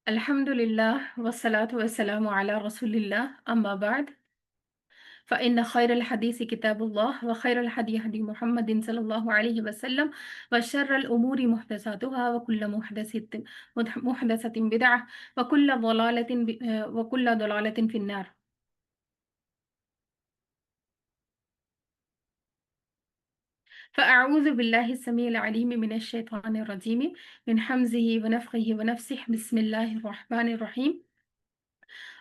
अल्हम्दुलिल्लाह वस्सलातु वस्सलामु अला रसूलिल्लाह अम्मा बाद फ़इन्न खैरल हदीस किताबुल्लाह व खैरल हदी हदी मुहम्मदिन सल्लल्लाहु अलैहि वसल्लम व शर्रल उमूरि मुहदसातुहा व कुल्लु मुहदसतिन बिदअह व कुल्लु दलालतिन फिन्नार। फ़अऊज़ु बिल्लाहि अस्समीइल अलीम मिनश शैतानिर रजीम मिन हम्ज़िहि व नफ़्ख़िहि व नफ़्सिहि बिस्मिल्लाहिर रहमानिर रहीम।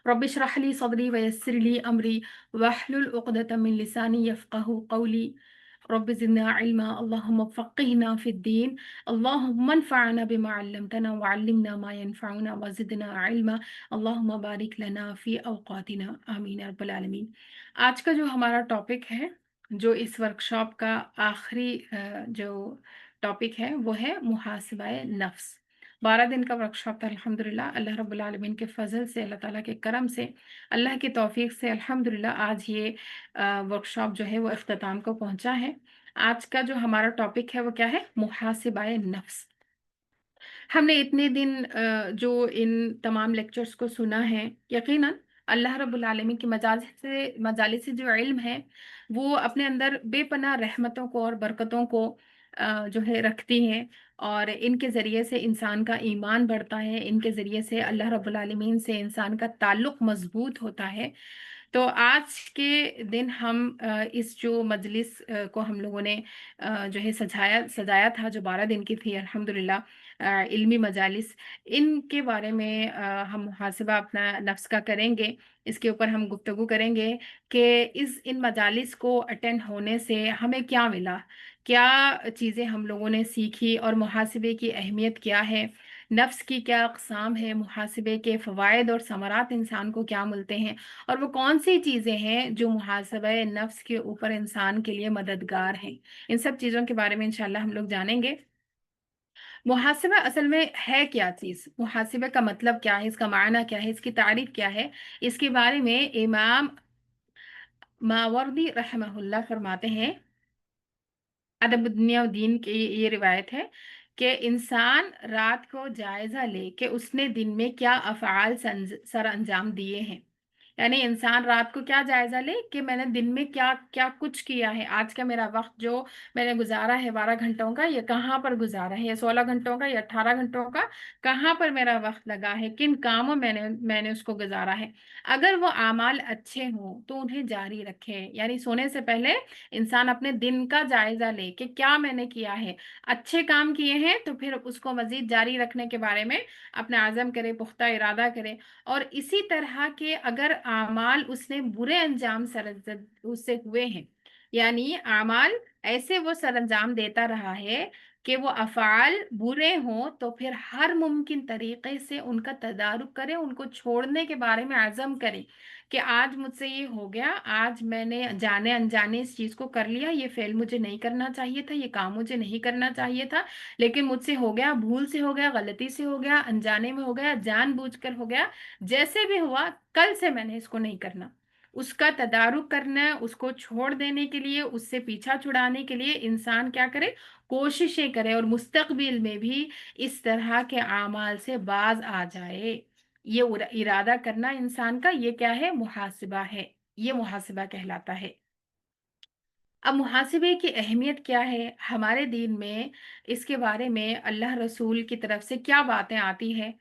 रब्बि इश्रह ली सदरी व यस्सिर ली अमरी वहलुल उक़दतम मिन लिसानी यफ़क़हू क़ौली। रब्बि ज़िदना इल्मा अल्लाहुम्मा फ़क़्क़िहना फ़िद्दीन अल्लाहुम्मा अन्फ़अना बिमा अल्लमतना व अल्लिमना मा यनफ़अुना व ज़िदना इल्मा अल्लाहुम्मा बारिक लना फ़ी औक़ातिना आमीन या रब्बल आलमीन। आज का जो हमारा टॉपिक है, जो इस वर्कशॉप का आखिरी जो टॉपिक है वो है मुहासिबाए नफ्स। 12 दिन का वर्कशॉप था अल्हम्दुलिल्लाह। अल्लाह रब्बुल आलमीन के फ़ज़ल से, अल्लाह ताला के करम से, अल्लाह की तौफ़ीक़ से अल्हम्दुलिल्लाह आज ये वर्कशॉप जो है वो इख्तिताम को पहुँचा है। आज का जो हमारा टॉपिक है वो क्या है? मुहासिबाए नफ्स। हमने इतने दिन जो इन तमाम लेक्चर्स को सुना है, यकीनन अल्लाह रब्बुल आलमीन की मजालिस से जो इल्म है वो अपने अंदर बेपनाह रहमतों को और बरकतों को जो है रखती हैं, और इनके ज़रिए से इंसान का ईमान बढ़ता है, इनके ज़रिए से अल्लाह रब्बुल आलमीन से इंसान का ताल्लुक़ मज़बूत होता है। तो आज के दिन हम इस जो मजलिस को हम लोगों ने जो है सजाया था, जो 12 दिन की थी अल्हम्दुलिल्लाह, इल्मी मजालिस, इनके बारे में हम मुहासिबा अपना नफ्स का करेंगे। इसके ऊपर हम गुफ्तगू करेंगे कि इन मजालिस को अटेंड होने से हमें क्या मिला, क्या चीज़ें हम लोगों ने सीखी, और मुहासिबे की अहमियत क्या है, नफ्स की क्या अक़साम है, मुहासिबे के फ़वाइद और समरात इंसान को क्या मिलते हैं, और वो कौन सी चीज़ें हैं जो मुहासबे नफ्स के ऊपर इंसान के लिए मददगार हैं। इन सब चीज़ों के बारे में इंशाल्लाह हम लोग जानेंगे। मुहासिबा असल में है क्या चीज़? मुहासिबे का मतलब क्या है? इसका मायना क्या है? इसकी तारीफ क्या है? इसके बारे में इमाम मावरदी रहमहुल्लाह फरमाते हैं, अदब दुनिया और दीन की ये रिवायत है कि इंसान रात को जायजा ले कि उसने दिन में क्या अफ़आल सर अंजाम दिए हैं। यानी इंसान रात को क्या जायजा ले कि मैंने दिन में क्या क्या कुछ किया है, आज का मेरा वक्त जो मैंने गुजारा है 12 घंटों का, ये कहाँ पर गुजारा है, या 16 घंटों का या 18 घंटों का, कहाँ पर मेरा वक्त लगा है, किन कामों मैंने उसको गुजारा है। अगर वो आमाल अच्छे हों तो उन्हें जारी रखे, यानी सोने से पहले इंसान अपने दिन का जायजा ले कि क्या मैंने किया है। अच्छे काम किए हैं तो फिर उसको मजीद जारी रखने के बारे में अपना आज़म करे, पुख्ता इरादा करे। और इसी तरह के अगर आमाल उसने बुरे अंजाम उससे हुए हैं, यानी आमाल ऐसे वो सरअंजाम देता रहा है कि वो अफ़ाल बुरे हों, तो फिर हर मुमकिन तरीके से उनका तदारुक करे, उनको छोड़ने के बारे में आज़म करे कि आज मुझसे ये हो गया, आज मैंने जाने अनजाने इस चीज़ को कर लिया, ये फेल मुझे नहीं करना चाहिए था, ये काम मुझे नहीं करना चाहिए था, लेकिन मुझसे हो गया, भूल से हो गया, गलती से हो गया, अनजाने में हो गया, जानबूझकर हो गया, जैसे भी हुआ कल से मैंने इसको नहीं करना। उसका तदारुक करना है, उसको छोड़ देने के लिए, उससे पीछा छुड़ाने के लिए इंसान क्या करे, कोशिशें करे, और मुस्तकबिल में भी इस तरह के आमाल से बाज आ जाए। ये इरादा करना इंसान का, ये क्या है? मुहासिबा है। ये मुहासिबा कहलाता है। अब मुहासिबे की अहमियत क्या है हमारे दीन में, इसके बारे में अल्लाह रसूल की तरफ से क्या बातें आती है,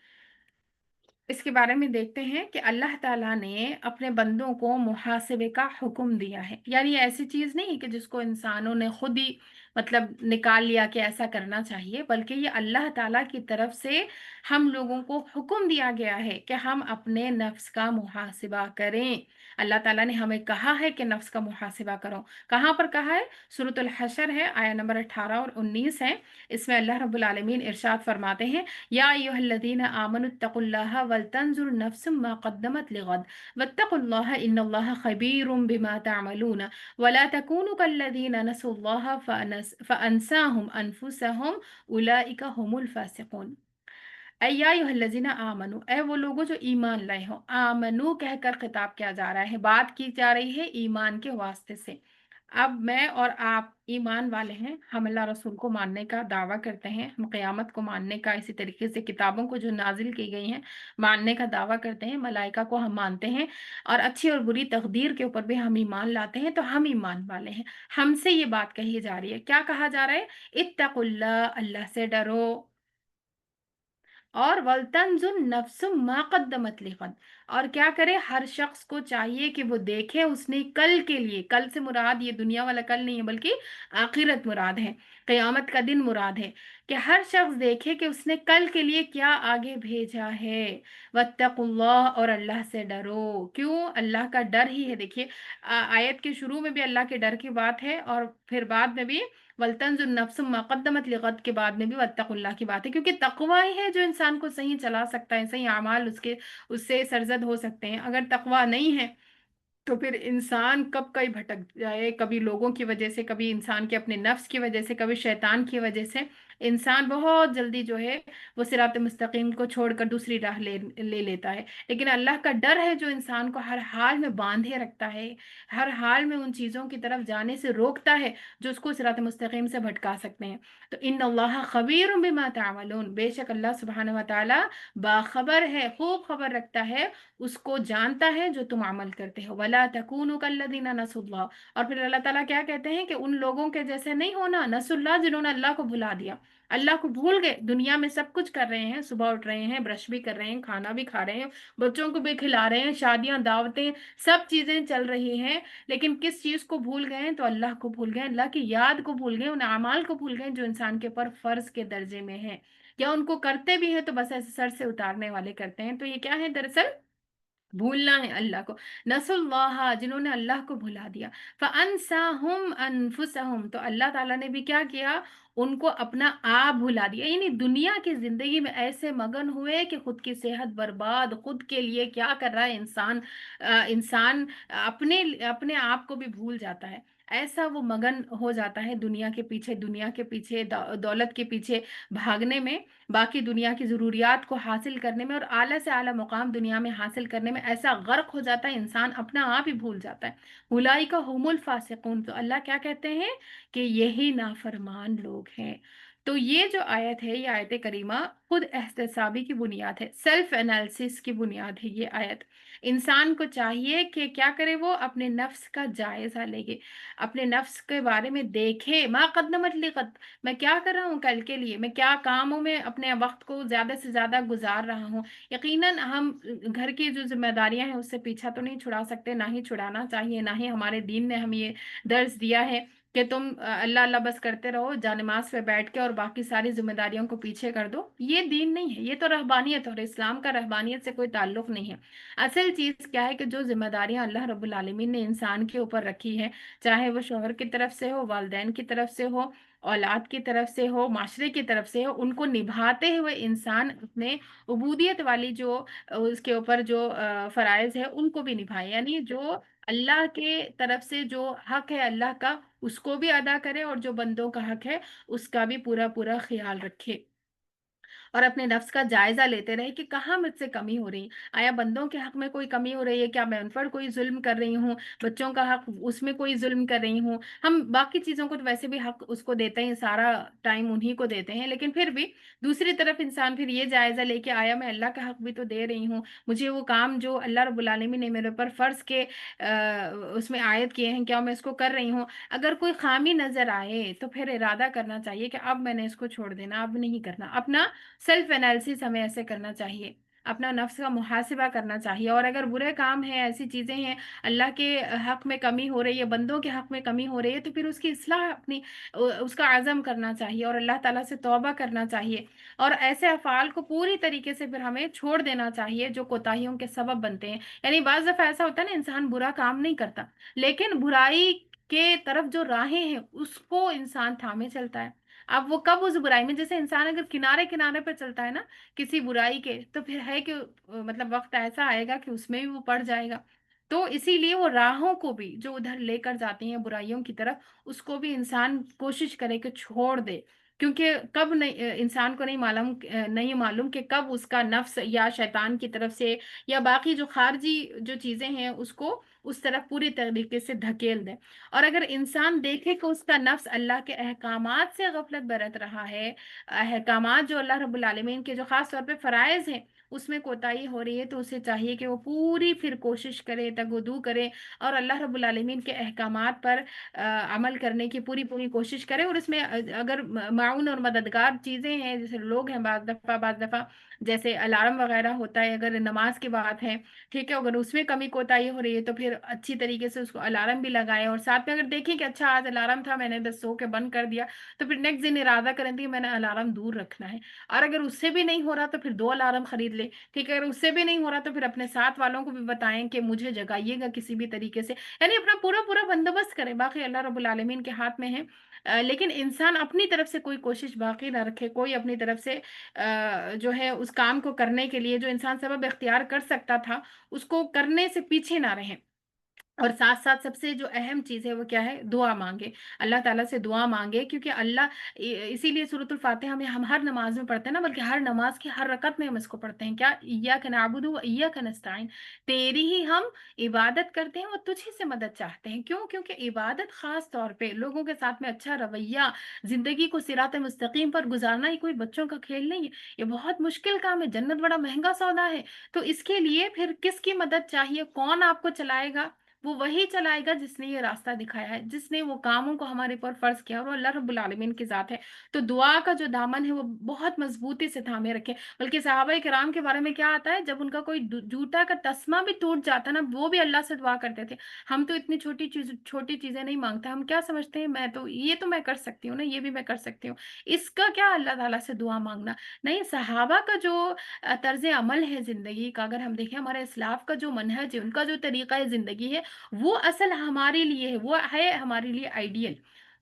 इसके बारे में देखते हैं कि अल्लाह ताला ने अपने बंदों को मुहासिबे का हुक्म दिया है। यानी ये ऐसी चीज़ नहीं कि जिसको इंसानों ने खुद ही मतलब निकाल लिया कि ऐसा करना चाहिए, बल्कि ये अल्लाह ताला की तरफ से हम लोगों को हुक्म दिया गया है कि हम अपने नफ्स का मुहासिबा करें। अल्लाह ताला ने हमें कहा है कि नफ्स का मुहासिबा करो। कहाँ पर कहा है? सूरतुल हशर है, आया नंबर 18 और 19 है। इसमें अल्लाह रब्बुल आलमीन इरशाद फरमाते हैं, या अय्युहल्लज़ीना आमनुत्तकुल्लाहा वलतंजुर नफ्सुम मा क़द्दमत लिग़द वत्तकुल्लाहा इन्नल्लाहा ख़बीरुम बिमा तअमलून वला तकूनु कल्लज़ीना नसुल्लाहा फ़अनसाहुम अनफुसहुम उलाइका हुमुल फ़ासिक़ून। या अय्युहल्लज़ीना आमनू, ऐ वो लोगों जो ईमान लाए हो, आमनू कहकर खिताब किया जा रहा है, बात की जा रही है ईमान के वास्ते से। اب میں اور آپ ایمان والے ہیں، ہم اللہ رسول کو ماننے کا دعویٰ کرتے ہیں، ہم قیامت کو ماننے کا، اسی طریقے سے کتابوں کو جو نازل کی گئی ہیں ماننے کا دعویٰ کرتے ہیں، ملائکہ کو ہم مانتے ہیں، اور اچھی اور بری تقدیر کے اوپر بھی ہم ایمان لاتے ہیں، تو ہم ایمان والے ہیں۔ ہم سے یہ بات کہی جا رہی ہے، کیا کہا جا رہا ہے؟ اتقوا اللہ، اللہ سے ڈرو، اور ولتنظر نفس ما قدمت لغد، اور کیا کرے، ہر شخص کو چاہیے کہ وہ دیکھے اس نے کل کے لیے، کل سے مراد یہ دنیا والا کل نہیں ہے بلکہ آخرت مراد ہے، قیامت کا دن مراد ہے، کہ ہر شخص دیکھے کہ اس نے کل کے لیے کیا آگے بھیجا ہے۔ واتقوا اللہ، اور اللہ سے ڈرو، کیوں؟ اللہ کا ڈر ہی ہے، دیکھیے آیت کے شروع میں بھی اللہ کے ڈر کی بات ہے، اور پھر بعد میں بھی ولتنظر نفس ما قدمت لغد کے بعد میں بھی واتقوا اللہ کی بات ہے، کیونکہ تقوی ہی ہے جو انسان کو صحیح چلا سکتا ہے، صحیح اعمال اس سے سرزد ہو سکتے ہیں۔ اگر تقوی نہیں ہے تو پھر انسان کب کہیں بھٹک جائے، کبھی لوگوں کی وجہ سے، کبھی انسان کے اپنے نفس کی وجہ سے، کبھی شیطان کی وجہ سے انسان بہت جلدی جو ہے وہ صراط مستقیم کو چھوڑ کر دوسری راہ لے لیتا ہے۔ لیکن اللہ کا ڈر ہے جو انسان کو ہر حال میں باندھے رکھتا ہے، ہر حال میں ان چیزوں کی طرف جانے سے روکتا ہے جو اس کو صراط مستقیم سے بھٹکا سکتے ہیں۔ تو ان اللہ خبیر بما تعملون، بے شک اللہ سبحانہ و تعالی باخبر ہے، خوب خبر رکھتا ہے، اس کو جانتا ہے جو تم عمل کرتے ہو۔ وَلَا تَكُونُوا كَالَّذِينَ نَسُوا اللَّهَ، اور پھر اللہ تعالیٰ کیا کہتے ہیں کہ ان لوگوں کے جیسے نہیں ہونا، نسوا اللہ، جنہوں نے اللہ کو بھلا دیا، اللہ کو بھول گئے، دنیا میں سب کچھ کر رہے ہیں، صبح اٹھ رہے ہیں، برش بھی کر رہے ہیں، کھانا بھی کھا رہے ہیں، بچوں کو بھی کھلا رہے ہیں، شادیاں دعوتیں سب چیزیں چل رہی ہیں، لیکن کس چیز کو بھول گئے ہیں؟ تو اللہ کو بھول گئے، اللہ کی یاد کو بھول گئے، ان اعمال کو بھول گئے جو انسان کے اوپر فرض کے درجے میں ہیں، یا ان کو کرتے بھی ہیں تو بس ایسے سر سے اتارنے والے کرتے ہیں۔ تو یہ کیا ہے دراصل؟ بھولنا ہے اللہ کو۔ نسوا اللہ، جنہوں نے اللہ کو بھلا دیا۔ فَأَنسَاهُمْ أَنفُسَهُمْ، تو اللہ تعالیٰ نے بھی کیا کیا؟ ان کو اپنا آپ بھلا دیا، یعنی دنیا کی زندگی میں ایسے مگن ہوئے کہ خود کی صحت برباد، خود کے لیے کیا کر رہا ہے انسان، انسان اپنے اپنے آپ کو بھی بھول جاتا ہے، ایسا وہ مگن ہو جاتا ہے دنیا کے پیچھے، دولت کے پیچھے بھاگنے میں، باقی دنیا کی ضروریات کو حاصل کرنے میں، اور اعلیٰ سے اعلیٰ مقام دنیا میں حاصل کرنے میں ایسا غرق ہو جاتا ہے انسان، اپنا آپ ہی بھول جاتا ہے۔ اولئک هم الفاسقون، تو اللہ کیا کہتے ہیں کہ یہی نافرمان لوگ ہیں۔ تو یہ جو آیت ہے، یہ آیت کریمہ خود احتسابی کی بنیاد ہے، سیلف انالیسس کی بنیاد ہے یہ آیت۔ انسان کو چاہیے کہ کیا کرے، وہ اپنے نفس کا جائزہ لے گے، اپنے نفس کے بارے میں دیکھے، ما قدمت لغد، میں کیا کر رہا ہوں کل کے لیے، میں کیا کاموں میں اپنے وقت کو زیادہ سے زیادہ گزار رہا ہوں۔ یقیناً ہم گھر کی جو ذمہ داریاں ہیں اس سے پیچھا تو نہیں چھڑا سکتے، نہ ہی چھڑانا چاہیے، نہ ہی ہمارے دین نے ہمیں یہ درس دیا ہے کہ تم اللہ اللہ بس کرتے رہو جانماز پہ بیٹھ کے اور باقی ساری ذمہ داریوں کو پیچھے کر دو۔ یہ دین نہیں ہے، یہ تو رہبانیت ہے، اور اسلام کا رہبانیت سے کوئی تعلق نہیں ہے۔ اصل چیز کیا ہے کہ جو ذمہ داریاں اللہ رب العالمین نے انسان کے اوپر رکھی ہے، چاہے وہ شوہر کی طرف سے ہو، والدین کی طرف سے ہو، اولاد کی طرف سے ہو، معاشرے کی طرف سے ہو، ان کو نبھاتے ہوئے انسان اپنے عبودیت والی جو اس کے اوپر جو فرائض ہے ان کو بھی نبھائے، یعنی جو اللہ کے طرف سے جو حق ہے اللہ کا اس کو بھی ادا کرے، اور جو بندوں کا حق ہے اس کا بھی پورا پورا خیال رکھے، اور اپنے نفس کا جائزہ لیتے رہے کہ کہاں مجھ سے کمی ہو رہی، آیا بندوں کے حق میں کوئی کمی ہو رہی ہے، کیا میں ان پر کوئی ظلم کر رہی ہوں، بچوں کا حق اس میں کوئی ظلم کر رہی ہوں۔ ہم باقی چیزوں کو تو ویسے بھی حق اس کو دیتے ہیں، سارا ٹائم انہی کو دیتے ہیں، لیکن پھر بھی دوسری طرف انسان پھر یہ جائزہ لے کے آیا میں اللہ کا حق بھی تو دے رہی ہوں، مجھے وہ کام جو اللہ رب العالمین نے میرے اوپر فرض کے اس میں عائد کیے ہیں کیا میں اس کو کر رہی ہوں؟ اگر کوئی خامی نظر آئے تو پھر ارادہ کرنا چاہیے کہ اب میں نے اس کو چھوڑ دینا، اب نہیں کرنا، اپنا سیلف انالیسس ہمیں ایسے کرنا چاہیے، اپنا نفس کا محاسبہ کرنا چاہیے، اور اگر برے کام ہیں، ایسی چیزیں ہیں، اللہ کے حق میں کمی ہو رہی ہے، بندوں کے حق میں کمی ہو رہی ہے، تو پھر اس کی اصلاح اپنی اس کا عزم کرنا چاہیے، اور اللہ تعالیٰ سے توبہ کرنا چاہیے، اور ایسے افعال کو پوری طریقے سے پھر ہمیں چھوڑ دینا چاہیے جو کوتاہیوں کے سبب بنتے ہیں۔ یعنی بعض دفعہ ایسا ہوتا ہے نا، انسان برا کام نہیں کرتا لیکن برائی کے طرف جو راہیں ہیں اس کو انسان تھامے چلتا ہے۔ اب وہ کب اس برائی میں، جیسے انسان اگر کنارے کنارے پہ چلتا ہے نا کسی برائی کے، تو پھر ہے کہ مطلب وقت ایسا آئے گا کہ اس میں بھی وہ پڑ جائے گا۔ تو اسی لیے وہ راہوں کو بھی جو ادھر لے کر جاتی ہیں برائیوں کی طرف، اس کو بھی انسان کوشش کرے کہ چھوڑ دے، کیونکہ کب نہیں انسان کو نہیں معلوم کہ کب اس کا نفس یا شیطان کی طرف سے یا باقی جو خارجی جو چیزیں ہیں اس کو اس طرف پوری طریقے سے دھکیل دیں۔ اور اگر انسان دیکھے کہ اس کا نفس اللہ کے احکامات سے غفلت برت رہا ہے، احکامات جو اللہ رب العالمین کے جو خاص طور پہ فرائض ہیں اس میں کوتاہی ہو رہی ہے، تو اسے چاہیے کہ وہ پوری پھر کوشش کرے، تگودو کرے، اور اللہ رب العالمین کے احکامات پر عمل کرنے کی پوری پوری کوشش کرے۔ اور اس میں اگر معاون اور مددگار چیزیں ہیں، جیسے لوگ ہیں بعض دفعہ جیسے الارم وغیرہ ہوتا ہے، اگر نماز کی بات ہے، ٹھیک ہے، اگر اس میں کمی کوتاہی ہو رہی ہے تو پھر اچھی طریقے سے اس کو الارم بھی لگائے، اور ساتھ میں اگر دیکھیں کہ اچھا آج الارم تھا میں نے بس سو کے بند کر دیا، تو پھر نیکسٹ دن ارادہ کریں کہ میں نے الارم دور رکھنا ہے۔ اور اگر اس سے بھی نہیں ہو رہا تو پھر دو الارم خرید لے، ٹھیک ہے، اگر اس سے بھی نہیں ہو رہا تو پھر اپنے ساتھ والوں کو بھی بتائیں کہ مجھے جگائیے گا کسی بھی طریقے سے، یعنی اپنا پورا پورا بندوبست کریں، باقی اللہ رب العالمین کے ہاتھ میں ہے۔ لیکن انسان اپنی طرف سے کوئی کوشش باقی نہ رکھے، کوئی اپنی طرف سے جو ہے اس کام کو کرنے کے لیے جو انسان سبب اختیار کر سکتا تھا اس کو کرنے سے پیچھے نہ رہے۔ اور ساتھ ساتھ سب سے جو اہم چیز ہے وہ کیا ہے؟ دعا مانگے، اللہ تعالیٰ سے دعا مانگے، کیونکہ اللہ اسی لیے سورۃ الفاتحہ میں ہم ہر نماز میں پڑھتے ہیں نا، بلکہ ہر نماز کی ہر رکعت میں ہم اس کو پڑھتے ہیں، کیا ایاک نعبد و ایاک نستعین، تیری ہی ہم عبادت کرتے ہیں اور تجھ ہی سے مدد چاہتے ہیں۔ کیوں؟ کیونکہ عبادت خاص طور پہ لوگوں کے ساتھ میں اچھا رویہ، زندگی کو صراط مستقیم پر گزارنا ہی کوئی بچوں کا کھیل نہیں ہے، یہ بہت مشکل کام ہے، جنت بڑا مہنگا سودا ہے۔ تو اس کے لیے پھر کس کی مدد چاہیے؟ کون آپ کو چلائے گا؟ وہ وہی چلائے گا جس نے یہ راستہ دکھایا ہے، جس نے وہ کاموں کو ہمارے پر فرض کیا، اور وہ اللہ رب العالمین کی ذات ہے۔ تو دعا کا جو دامن ہے وہ بہت مضبوطی سے تھامے رکھے، بلکہ صحابہ کرام کے بارے میں کیا آتا ہے، جب ان کا کوئی جوتا کا تسمہ بھی ٹوٹ جاتا نا وہ بھی اللہ سے دعا کرتے تھے۔ ہم تو اتنی چھوٹی چیزیں نہیں مانگتے، ہم کیا سمجھتے ہیں میں تو یہ تو میں کر سکتی ہوں نا، یہ بھی میں کر سکتی ہوں، اس کا کیا اللہ تعالیٰ سے دعا مانگنا؟ نہیں، صحابہ کا جو طرز عمل ہے زندگی کا، اگر ہم دیکھیں ہمارے اسلاف کا جو منہج ہے، ان کا جو طریقہ زندگی ہے، وہ اصل ہمارے لیے ہے، وہ ہے ہمارے لیے آئیڈیل۔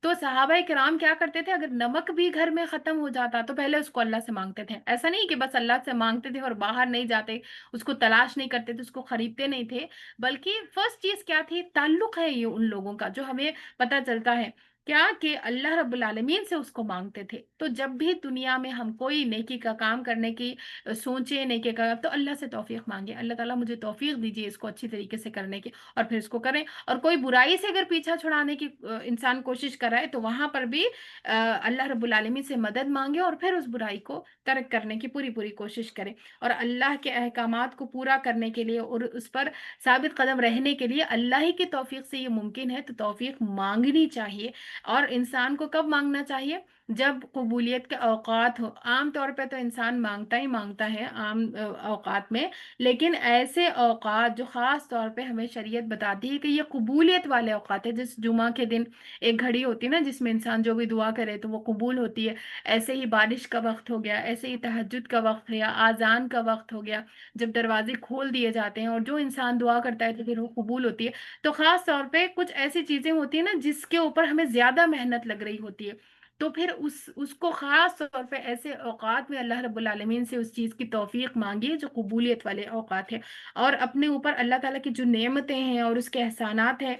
تو صحابہ کرام کیا کرتے تھے؟ اگر نمک بھی گھر میں ختم ہو جاتا تو پہلے اس کو اللہ سے مانگتے تھے، ایسا نہیں کہ بس اللہ سے مانگتے تھے اور باہر نہیں جاتے، اس کو تلاش نہیں کرتے تھے، اس کو خریدتے نہیں تھے، بلکہ فرسٹ چیز کیا تھی؟ تعلق ہے یہ ان لوگوں کا جو ہمیں پتہ چلتا ہے، کیا کہ اللہ رب العالمین سے اس کو مانگتے تھے۔ تو جب بھی دنیا میں ہم کوئی نیکی کا کام کرنے کی سوچیں، نیکی کا، تو اللہ سے توفیق مانگے، اللہ تعالیٰ مجھے توفیق دیجیے اس کو اچھی طریقے سے کرنے کی، اور پھر اس کو کریں۔ اور کوئی برائی سے اگر پیچھا چھڑانے کی انسان کوشش کر رہا ہے تو وہاں پر بھی اللہ رب العالمین سے مدد مانگے، اور پھر اس برائی کو ترک کرنے کی پوری پوری کوشش کرے، اور اللہ کے احکامات کو پورا کرنے کے لیے اور اس پر ثابت قدم رہنے کے لیے اللہ ہی کی توفیق سے یہ ممکن ہے، تو توفیق مانگنی چاہیے۔ اور انسان کو کب مانگنا چاہیے؟ جب قبولیت کے اوقات ہو۔ عام طور پہ تو انسان مانگتا ہی مانگتا ہے عام اوقات میں، لیکن ایسے اوقات جو خاص طور پہ ہمیں شریعت بتاتی ہے کہ یہ قبولیت والے اوقات ہیں، جس جمعہ کے دن ایک گھڑی ہوتی ہے نا جس میں انسان جو بھی دعا کرے تو وہ قبول ہوتی ہے، ایسے ہی بارش کا وقت ہو گیا، ایسے ہی تہجد کا وقت ہے، یا آذان کا وقت ہو گیا، جب دروازے کھول دیے جاتے ہیں اور جو انسان دعا کرتا ہے تو پھر وہ قبول ہوتی ہے۔ تو خاص طور پہ کچھ ایسی چیزیں ہوتی ہیں نا جس کے اوپر ہمیں زیادہ محنت لگ رہی ہوتی ہے، تو پھر اس کو خاص طور پہ ایسے اوقات میں اللہ رب العالمین سے اس چیز کی توفیق مانگیے جو قبولیت والے اوقات ہیں، اور اپنے اوپر اللہ تعالیٰ کی جو نعمتیں ہیں اور اس کے احسانات ہیں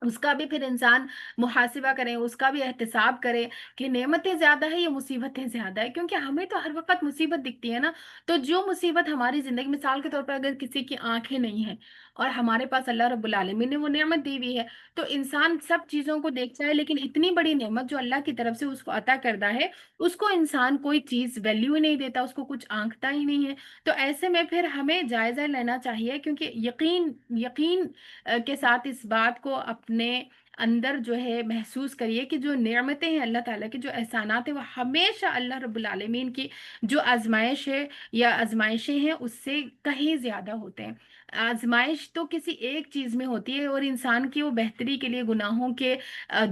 اس کا بھی پھر انسان محاسبہ کرے، اس کا بھی احتساب کرے کہ نعمتیں زیادہ ہے یا مصیبتیں زیادہ ہے، کیونکہ ہمیں تو ہر وقت مصیبت دکھتی ہے نا۔ تو جو مصیبت ہماری زندگی، مثال کے طور پر اگر کسی کی آنکھیں نہیں ہیں اور ہمارے پاس اللہ رب العالمین نے وہ نعمت دی ہوئی ہے، تو انسان سب چیزوں کو دیکھتا ہے، لیکن اتنی بڑی نعمت جو اللہ کی طرف سے اس کو عطا کردہ ہے اس کو انسان کوئی چیز ویلیو ہی نہیں دیتا، اس کو کچھ آنکھتا ہی نہیں ہے۔ تو ایسے میں پھر ہمیں جائزہ لینا چاہیے، کیونکہ یقین کے ساتھ اس بات کو اپنے اندر جو ہے محسوس کریے کہ جو نعمتیں ہیں اللہ تعالیٰ کی، جو احسانات ہیں، وہ ہمیشہ اللہ رب العالمین کی جو آزمائش ہے یا آزمائشیں ہیں اس سے کہیں زیادہ ہوتے ہیں۔ آزمائش تو کسی ایک چیز میں ہوتی ہے اور انسان کی وہ بہتری کے لیے، گناہوں کے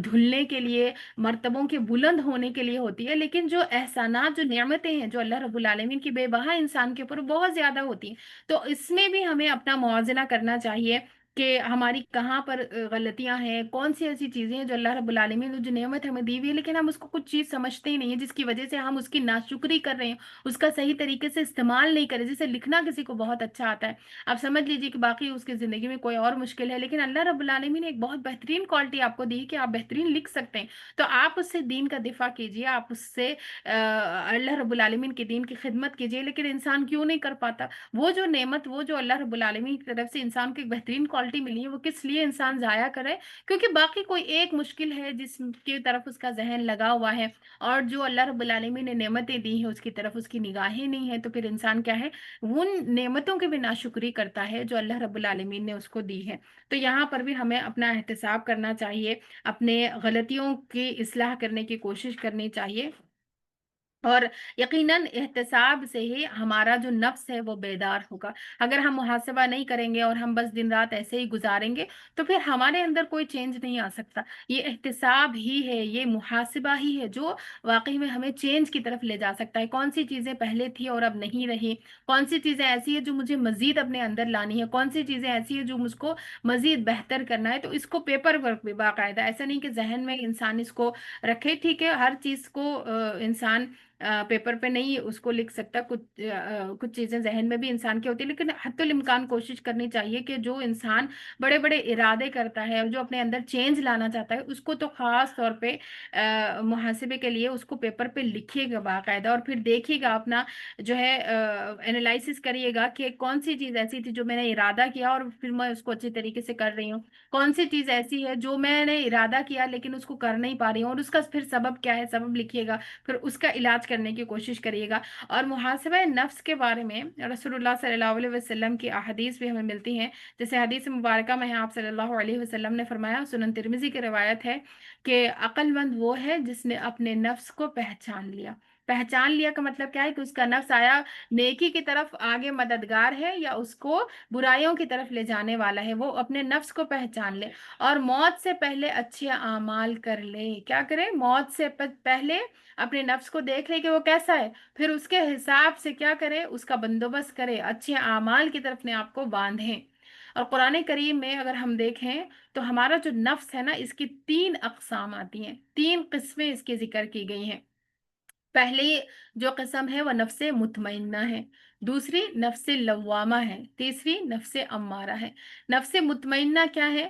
دھلنے کے لیے، مرتبوں کے بلند ہونے کے لیے ہوتی ہے، لیکن جو احسانات، جو نعمتیں ہیں جو اللہ رب العالمین کی بے بہا انسان کے اوپر بہت زیادہ ہوتی ہیں۔ تو اس میں بھی ہمیں اپنا موازنہ کرنا چاہیے کہ ہماری کہاں پر غلطیاں ہیں، کون سی ایسی چیزیں ہیں جو اللہ رب العالمین نے جو نعمت ہمیں دی ہوئی ہے لیکن ہم اس کو کچھ چیز سمجھتے ہی نہیں ہیں، جس کی وجہ سے ہم اس کی ناشکری کر رہے ہیں، اس کا صحیح طریقے سے استعمال نہیں کر رہے۔ جیسے لکھنا کسی کو بہت اچھا آتا ہے، آپ سمجھ لیجیے کہ باقی اس کی زندگی میں کوئی اور مشکل ہے، لیکن اللہ رب العالمین نے ایک بہت بہترین کوالٹی آپ کو دی ہے کہ آپ بہترین لکھ سکتے ہیں۔ تو آپ اس سے دین کا دفاع کیجیے، آپ اس سے اللہ رب العالمین کے دین کی خدمت کیجیے، لیکن انسان کیوں نہیں کر پاتا؟ وہ جو نعمت، وہ جو اللہ رب العالمین کی طرف سے انسان کو ایک بہترین کوالٹی ملی ہے، وہ کس لیے انسان ضائع کرے؟ کیونکہ باقی کوئی ایک مشکل ہے جس کی طرف اس کا ذہن لگا ہوا ہے، اور جو اللہ رب العالمین نے نعمتیں دی ہیں اس کی طرف اس کی نگاہیں نہیں ہے، تو پھر انسان کیا ہے؟ ان نعمتوں کی بھی ناشکری کرتا ہے جو اللہ رب العالمین نے اس کو دی ہے۔ تو یہاں پر بھی ہمیں اپنا احتساب کرنا چاہیے، اپنے غلطیوں کی اصلاح کرنے کی کوشش کرنی چاہیے، اور یقیناً احتساب سے ہی ہمارا جو نفس ہے وہ بیدار ہوگا۔ اگر ہم محاسبہ نہیں کریں گے اور ہم بس دن رات ایسے ہی گزاریں گے تو پھر ہمارے اندر کوئی چینج نہیں آ سکتا۔ یہ احتساب ہی ہے، یہ محاسبہ ہی ہے جو واقعی میں ہمیں چینج کی طرف لے جا سکتا ہے۔ کون سی چیزیں پہلے تھی اور اب نہیں رہی، کون سی چیزیں ایسی ہیں جو مجھے مزید اپنے اندر لانی ہے، کون سی چیزیں ایسی ہیں جو مجھ کو مزید بہتر کرنا ہے۔ تو اس کو پیپر ورک بھی باقاعدہ، ایسا نہیں کہ ذہن میں انسان اس کو رکھے، ٹھیک ہے ہر چیز کو انسان پیپر پہ نہیں اس کو لکھ سکتا، کچھ چیزیں ذہن میں بھی انسان کی ہوتی ہے، لیکن حتی الامکان کوشش کرنی چاہیے کہ جو انسان بڑے بڑے ارادے کرتا ہے اور جو اپنے اندر چینج لانا چاہتا ہے اس کو تو خاص طور پہ محاسبے کے لیے اس کو پیپر پہ لکھیے گا باقاعدہ، اور پھر دیکھیے گا اپنا جو ہے انالائسس کریے گا کہ کون سی چیز ایسی تھی جو میں نے ارادہ کیا اور پھر میں اس کو اچھے طریقے سے کر رہی ہوں، کون سی چیز ایسی ہے جو میں نے ارادہ کیا لیکن اس کو کر نہیں پا رہی ہوں، اور اس کا پھر سبب کیا ہے، سبب لکھیے گا، پھر اس کا علاج کرنے کی کوشش کریے گا۔ اور محاسبہ نفس کے بارے میں رسول اللہ صلی اللہ علیہ وسلم کی احادیث بھی ہمیں ملتی ہیں، جیسے حدیث مبارکہ میں آپ صلی اللہ علیہ وسلم نے فرمایا، سنن ترمذی کی روایت ہے کہ عقل مند وہ ہے جس نے اپنے نفس کو پہچان لیا۔ پہچان لیا کا مطلب کیا ہے؟ کہ اس کا نفس آیا نیکی کی طرف آگے مددگار ہے یا اس کو برائیوں کی طرف لے جانے والا ہے، وہ اپنے نفس کو پہچان لے اور موت سے پہلے اچھے اعمال کر لے۔ کیا کرے؟ موت سے پہلے اپنے نفس کو دیکھ لے کہ وہ کیسا ہے، پھر اس کے حساب سے کیا کرے؟ اس کا بندوبست کرے، اچھے اعمال کی طرف اپنے آپ کو باندھیں۔ اور قرآن کریم میں اگر ہم دیکھیں تو ہمارا جو نفس ہے نا، اس کی 3 اقسام آتی ہیں، 3 قسمیں اس کی ذکر کی گئی ہیں۔ پہلی جو قسم ہے وہ نفس مطمئنہ ہے، دوسری نفس لوامہ ہے، تیسری نفس امارہ ہے۔ نفس مطمئنہ کیا ہے؟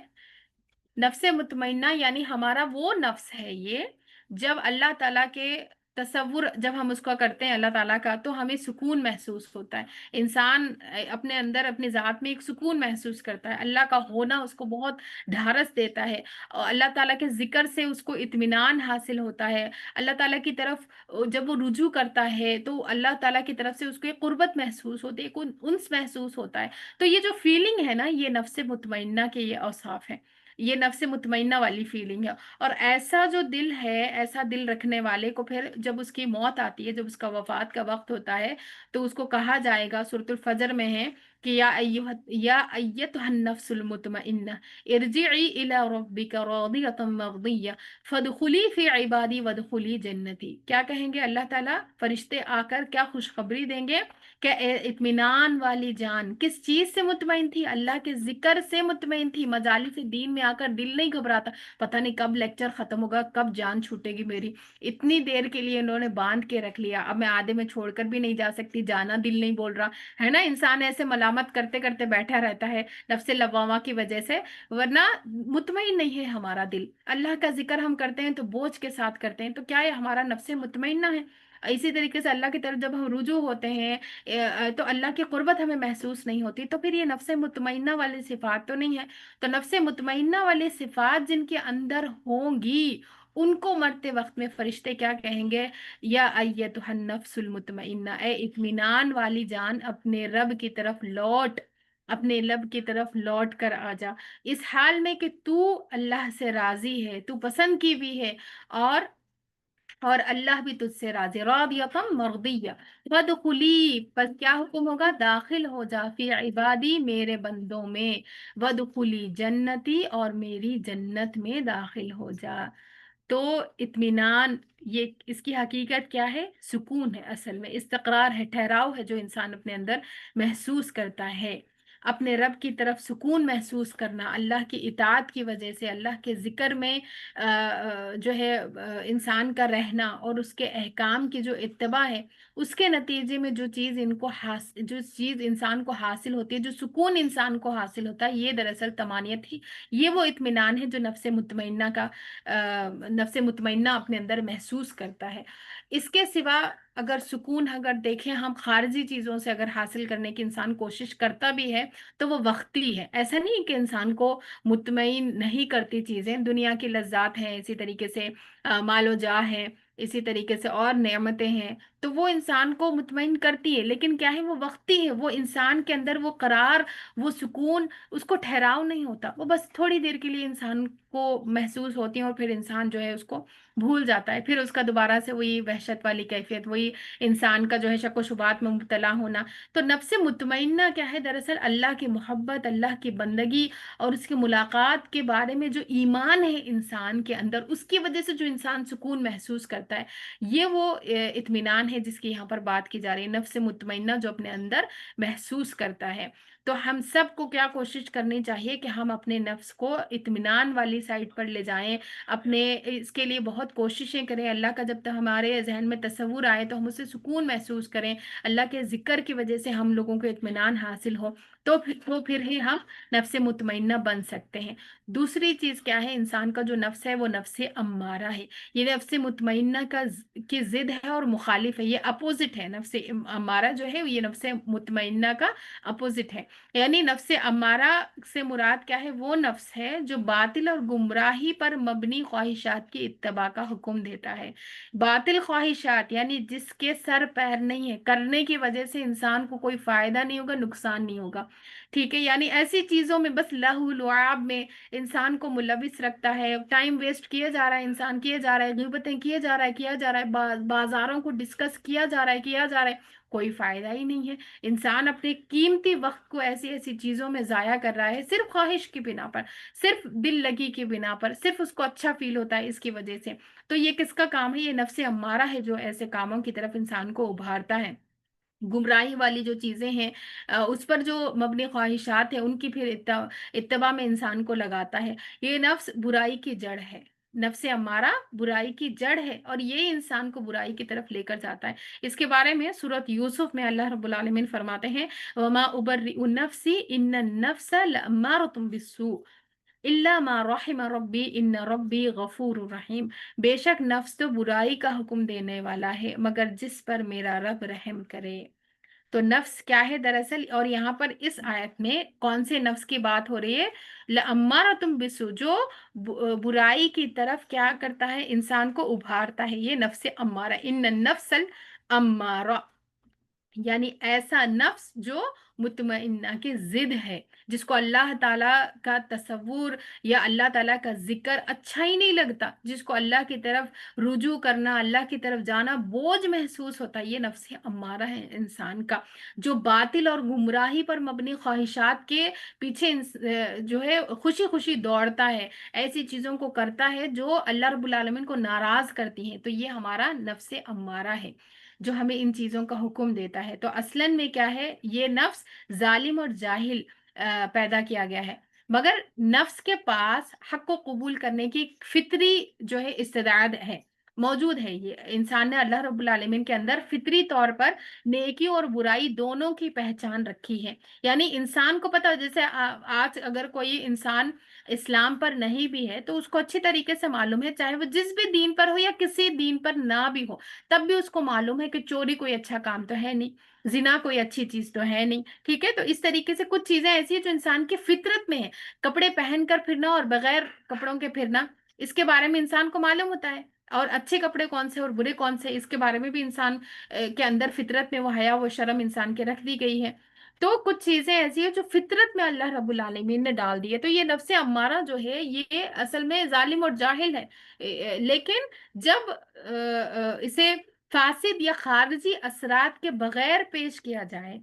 نفس مطمئنہ یعنی ہمارا وہ نفس ہے یہ، جب اللہ تعالیٰ کے تصور جب ہم اس کا کرتے ہیں اللہ تعالیٰ کا تو ہمیں سکون محسوس ہوتا ہے۔ انسان اپنے اندر اپنی ذات میں ایک سکون محسوس کرتا ہے، اللہ کا ہونا اس کو بہت ڈھارس دیتا ہے، اور اللہ تعالیٰ کے ذکر سے اس کو اطمینان حاصل ہوتا ہے۔ اللہ تعالیٰ کی طرف جب وہ رجوع کرتا ہے تو اللہ تعالیٰ کی طرف سے اس کو ایک قربت محسوس ہوتی ہے، ایک انس محسوس ہوتا ہے۔ تو یہ جو فیلنگ ہے نا، یہ نفس مطمئنہ کے یہ اوصاف ہیں، یہ نفس مطمئنہ والی فیلنگ ہے۔ اور ایسا جو دل ہے، ایسا دل رکھنے والے کو پھر جب اس کی موت آتی ہے، جب اس کا وفات کا وقت ہوتا ہے، تو اس کو کہا جائے گا، سورۃ الفجر میں ہے کہ یا ایتھا النفس المطمئنہ ارجعی الی ربک راضیۃ مرضیہ فادخلی فی عبادی وادخلی جنتی۔ کیا کہیں گے اللہ تعالیٰ؟ فرشتے آ کر کیا خوشخبری دیں گے کہ اے اطمینان والی جان، کس چیز سے مطمئن تھی؟ اللہ کے ذکر سے مطمئن تھی، مجالس دین میں آ کر دل نہیں گھبراتا، پتہ نہیں کب لیکچر ختم ہوگا، کب جان چھوٹے گی میری، اتنی دیر کے لیے انہوں نے باندھ کے رکھ لیا، اب میں آدھے میں چھوڑ کر بھی نہیں جا سکتی، جانا دل نہیں بول رہا ہے نا۔ انسان ایسے ملامت کرتے کرتے بیٹھا رہتا ہے نفس لوامہ کی وجہ سے، ورنہ مطمئن نہیں ہے ہمارا دل۔ اللہ کا ذکر ہم کرتے ہیں تو بوجھ کے ساتھ کرتے ہیں، تو کیا یہ ہمارا نفس مطمئنہ ہے؟ اسی طریقے سے اللہ کی طرف جب ہم رجوع ہوتے ہیں تو اللہ کی قربت ہمیں محسوس نہیں ہوتی، تو پھر یہ نفس مطمئنہ والی صفات تو نہیں ہے۔ تو نفس مطمئنہ والی صفات جن کے اندر ہوں گی ان کو مرتے وقت میں فرشتے کیا کہیں گے؟ یا ایتھا النفس المطمئنہ، اے اطمینان والی جان، اپنے رب کی طرف لوٹ، اپنے رب کی طرف لوٹ کر آ جا، اس حال میں کہ تو اللہ سے راضی ہے، تو پسند کی بھی ہے، اور اللہ بھی تجھ سے راضی، راضیۃ مرضیہ ودخلی، پس کیا حکم ہوگا؟ داخل ہو جا، فی عبادی، میرے بندوں میں، ودخلی جنتی، اور میری جنت میں داخل ہو جا۔ تو اطمینان، یہ اس کی حقیقت کیا ہے؟ سکون ہے، اصل میں استقرار ہے، ٹھہراؤ ہے جو انسان اپنے اندر محسوس کرتا ہے۔ اپنے رب کی طرف سکون محسوس کرنا، اللہ کی اطاعت کی وجہ سے، اللہ کے ذکر میں جو ہے انسان کا رہنا، اور اس کے احکام کی جو اتباع ہے، اس کے نتیجے میں جو چیز انسان کو حاصل ہوتی ہے، جو سکون انسان کو حاصل ہوتا ہے، یہ دراصل طمانینت ہی، یہ وہ اطمینان ہے جو نفس مطمئنہ اپنے اندر محسوس کرتا ہے۔ اس کے سوا اگر سکون، اگر دیکھیں ہم خارجی چیزوں سے اگر حاصل کرنے کی انسان کوشش کرتا بھی ہے تو وہ وقتی ہے، ایسا نہیں کہ انسان کو مطمئن نہیں کرتی چیزیں، دنیا کی لذات ہیں، اسی طریقے سے مال و جاہ ہے، اسی طریقے سے اور نعمتیں ہیں، تو وہ انسان کو مطمئن کرتی ہے، لیکن کیا ہے، وہ وقتی ہے، وہ انسان کے اندر وہ قرار، وہ سکون، اس کو ٹھہراؤ نہیں ہوتا، وہ بس تھوڑی دیر کے لیے انسان کو محسوس ہوتی ہیں، اور پھر انسان جو ہے اس کو بھول جاتا ہے، پھر اس کا دوبارہ سے وہی وحشت والی کیفیت، وہی انسان کا جو ہے شک و شبہات میں مبتلا ہونا۔ تو نفس مطمئنہ کیا ہے، دراصل اللہ کی محبت، اللہ کی بندگی اور اس کی ملاقات کے بارے میں جو ایمان ہے انسان کے اندر، اس کی وجہ سے جو انسان سکون محسوس کرتا ہے، یہ وہ اطمینان ہے جس کی یہاں پر بات کی جا رہی ہے، نفس مطمئنہ جو اپنے اندر محسوس کرتا ہے۔ تو ہم سب کو کیا کوشش کرنی چاہیے کہ ہم اپنے نفس کو اطمینان والی سائڈ پر لے جائیں، اپنے اس کے لیے بہت کوششیں کریں، اللہ کا جب تک ہمارے ذہن میں تصور آئے تو ہم اسے سکون محسوس کریں، اللہ کے ذکر کی وجہ سے ہم لوگوں کو اطمینان حاصل ہو، تو پھر ہی ہم نفس مطمئنہ بن سکتے ہیں۔ دوسری چیز کیا ہے، انسان کا جو نفس ہے وہ نفس امارہ ہے، یہ نفس مطمئنہ کی ضد ہے اور مخالف ہے، یہ اپوزٹ ہے، نفس امارہ جو ہے یہ نفس مطمئنہ کا اپوزٹ ہے۔ یعنی نفس امارہ سے مراد کیا ہے، وہ نفس ہے جو باطل اور گمراہی پر مبنی خواہشات کی اتباع کا حکم دیتا ہے۔ باطل خواہشات یعنی جس کے سر پیر نہیں ہے، کرنے کی وجہ سے انسان کو کوئی فائدہ نہیں ہوگا، نقصان نہیں ہوگا، ٹھیک ہے، یعنی ایسی چیزوں میں بس لہو لعاب میں انسان کو ملوث رکھتا ہے، ٹائم ویسٹ کیا جا رہا ہے، انسان کیا جا رہا ہے، غیبتیں کیا جا رہا ہے، بازاروں کو ڈسکس کیا جا رہا ہے، کوئی فائدہ ہی نہیں ہے۔ انسان اپنے قیمتی وقت کو ایسی ایسی چیزوں میں ضائع کر رہا ہے، صرف خواہش کی بنا پر، صرف دل لگی کی بنا پر، صرف اس کو اچھا فیل ہوتا ہے اس کی وجہ سے۔ تو یہ کس کا کام ہے، یہ نفس امارہ ہے جو ایسے کاموں کی طرف انسان کو ابھارتا ہے۔ گمراہی والی جو چیزیں ہیں، اس پر جو مبنی خواہشات ہیں، ان کی پھر اتباع میں انسان کو لگاتا ہے۔ یہ نفس برائی کی جڑ ہے، نفس امارہ برائی کی جڑ ہے، اور یہ انسان کو برائی کی طرف لے کر جاتا ہے۔ اس کے بارے میں سورۃ یوسف میں اللہ رب العالمین فرماتے ہیں، وَمَا أُبَرِّئُ نَفْسِي إِنَّ النَّفْسَ لَأَمَّارَةٌ بِالسُّوءِ إِلَّا مَا رَحِمَ رَبِّي إِنَّ رَبِّي غَفُورٌ رَحِيمٌ۔ بے شک نفس تو برائی کا حکم دینے والا ہے، مگر جس پر میرا رب رحم کرے۔ تو نفس کیا ہے دراصل، اور یہاں پر اس آیت میں کون سے نفس کی بات ہو رہی ہے، لَأَمَّارَةٌ بِالسُّوءِ، جو برائی کی طرف کیا کرتا ہے، انسان کو ابھارتا ہے، یہ نفس امارہ، ان النفس الامارہ، یعنی ایسا نفس جو مطمئنہ کی ضد ہے، جس کو اللہ تعالیٰ کا تصور یا اللہ تعالیٰ کا ذکر اچھا ہی نہیں لگتا، جس کو اللہ کی طرف رجوع کرنا، اللہ کی طرف جانا بوجھ محسوس ہوتا ہے، یہ نفس امارہ ہے انسان کا، جو باطل اور گمراہی پر مبنی خواہشات کے پیچھے جو ہے خوشی خوشی دوڑتا ہے، ایسی چیزوں کو کرتا ہے جو اللہ رب العالمین کو ناراض کرتی ہیں، تو یہ ہمارا نفس امارہ ہے جو ہمیں ان چیزوں کا حکم دیتا ہے۔ تو اصلاً میں کیا ہے، یہ نفس ظالم اور جاہل پیدا کیا گیا ہے، مگر نفس کے پاس حق کو قبول کرنے کی فطری جو ہے استعداد ہے، موجود ہے، یہ انسان نے اللہ رب العالمین کے اندر فطری طور پر نیکی اور برائی دونوں کی پہچان رکھی ہے۔ یعنی انسان کو پتا، جیسے آج اگر کوئی انسان اسلام پر نہیں بھی ہے تو اس کو اچھی طریقے سے معلوم ہے، چاہے وہ جس بھی دین پر ہو یا کسی دین پر نہ بھی ہو، تب بھی اس کو معلوم ہے کہ چوری کوئی اچھا کام تو ہے نہیں، زنا کوئی اچھی چیز تو ہے نہیں، ٹھیک ہے، تو اس طریقے سے کچھ چیزیں ایسی ہیں جو انسان کی فطرت میں ہے، کپڑے پہن کر پھرنا اور بغیر کپڑوں کے پھرنا، اس کے بارے میں انسان کو معلوم ہوتا ہے، اور اچھے کپڑے کون سے اور برے کون سے، اس کے بارے میں بھی انسان کے اندر فطرت میں وہ حیا و شرم انسان کے رکھ دی گئی ہے۔ تو کچھ چیزیں ایسی ہیں جو فطرت میں اللہ رب العالمین نے ڈال دی ہے، تو یہ نفس امارہ جو ہے یہ اصل میں ظالم اور جاہل ہے، لیکن جب اسے فاسد یا خارجی اثرات کے بغیر پیش کیا جائے،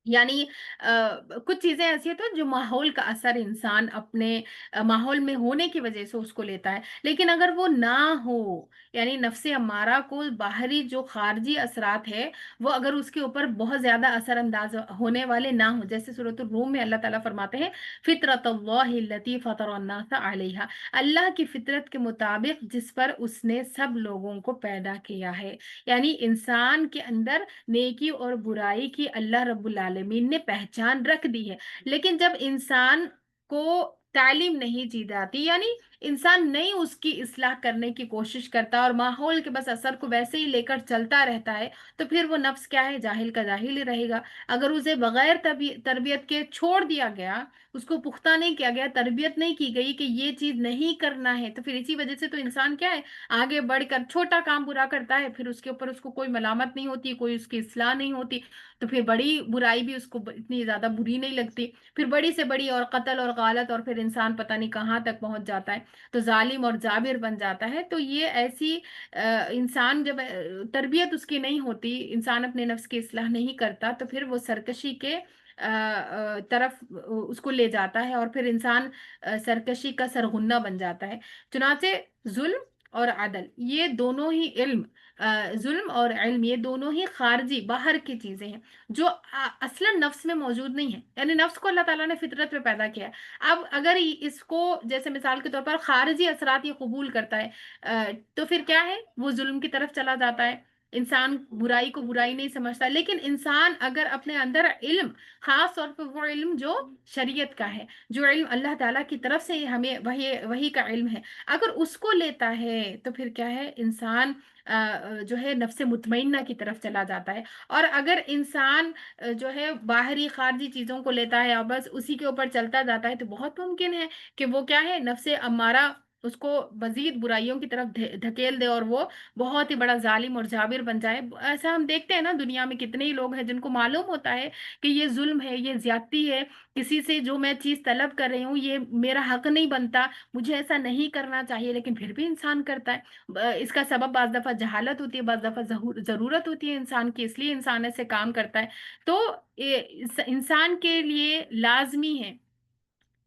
यानी कुछ चीजें ऐसी होती हैं जो माहौल का असर इंसान अपने माहौल में होने की वजह से उसको लेता है, लेकिन अगर वो ना हो, यानी नफ्से अम्मारा को बाहरी जो खारजी असरात है वो अगर उसके ऊपर बहुत ज्यादा असरअंदाज होने वाले ना हो, जैसे सूरत रूम में अल्लाह ताला फरमाते हैं फितरतल्लाहि लती फतरन्नास अलैहा, अल्लाह की फितरत के मुताबिक जिस पर उसने सब लोगों को पैदा किया है। यानी इंसान के अंदर नेकी और बुराई की अल्लाह रब्बुल आलमीन ने पहचान रख दी है, लेकिन जब इंसान को तालीम नहीं दी जाती, यानी इंसान नहीं उसकी इस्लाह करने की कोशिश करता और माहौल के बस असर को वैसे ही लेकर चलता रहता है, तो फिर वो नफ्स क्या है, जाहिल का जाहिल ही रहेगा। अगर उसे बगैर तरबियत के छोड़ दिया गया, उसको पुख्ता नहीं किया गया, तरबियत नहीं की गई कि ये चीज नहीं करना है, तो फिर इसी वजह से तो इंसान क्या है, आगे बढ़कर छोटा काम बुरा करता है, फिर उसके ऊपर उसको कोई मलामत नहीं होती, कोई उसकी इस्लाह नहीं होती, तो फिर बड़ी बुराई भी उसको इतनी ज्यादा बुरी नहीं लगती, फिर बड़ी से बड़ी और कत्ल और गालत, और फिर इंसान पता नहीं कहाँ तक पहुंच जाता है, तो जालिम और जाबिर बन जाता है। तो ये ऐसी इंसान जब तरबियत उसकी नहीं होती, इंसान अपने नफ्स की इस्लाह नहीं करता, तो फिर वो सरकशी के तरफ उसको ले जाता है, और फिर इंसान सरकशी का सरगुन्ना बन जाता है। चुनाचे जुल्म और अदल ये दोनों ही इल्म, जुल्म और इल्म ये दोनों ही खारजी बाहर की चीजें हैं, जो असलन नफ्स में मौजूद नहीं है। यानी नफ्स को अल्लाह ताला ने फितरत में पैदा किया है। अब अगर इसको जैसे मिसाल के तौर पर खारजी असरात ये कबूल करता है, तो फिर क्या है, वो जुल्म की तरफ चला जाता है। इंसान बुराई को बुराई नहीं समझता, लेकिन इंसान अगर अपने अंदर इल्म, खास तौर पर वो इल्म जो शरीयत का है, जो इल्म अल्लाह ताला की तरफ से हमें वही वही का इल्म है, अगर उसको लेता है, तो फिर क्या है, इंसान जो है नफ्से मुतमइन्ना की तरफ चला जाता है। और अगर इंसान जो है बाहरी खारजी चीजों को लेता है और बस उसी के ऊपर चलता जाता है, तो बहुत मुमकिन है कि वो क्या है, नफ्से अम्मारा उसको मजीद बुराइयों की तरफ धकेल दे, और वो बहुत ही बड़ा जालिम और जाबिर बन जाए। ऐसा हम देखते हैं ना, दुनिया में कितने ही लोग हैं जिनको मालूम होता है कि ये जुल्म है, ये ज्यादती है, किसी से जो मैं चीज तलब कर रही हूँ ये मेरा हक नहीं बनता, मुझे ऐसा नहीं करना चाहिए, लेकिन फिर भी इंसान करता है। इसका सबब बाज दफा जहालत होती है, बाज दफा जरूरत होती है इंसान की, इसलिए इंसान ऐसे काम करता है। तो इंसान के लिए लाजमी है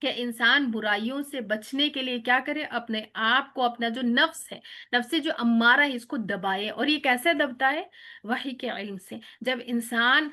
कि इंसान बुराइयों से बचने के लिए क्या करे, अपने आप को, अपना जो नफ्स है, नफ्स से जो अम्मारा है, इसको दबाए। और ये कैसे दबता है, वही के इल्म से। जब इंसान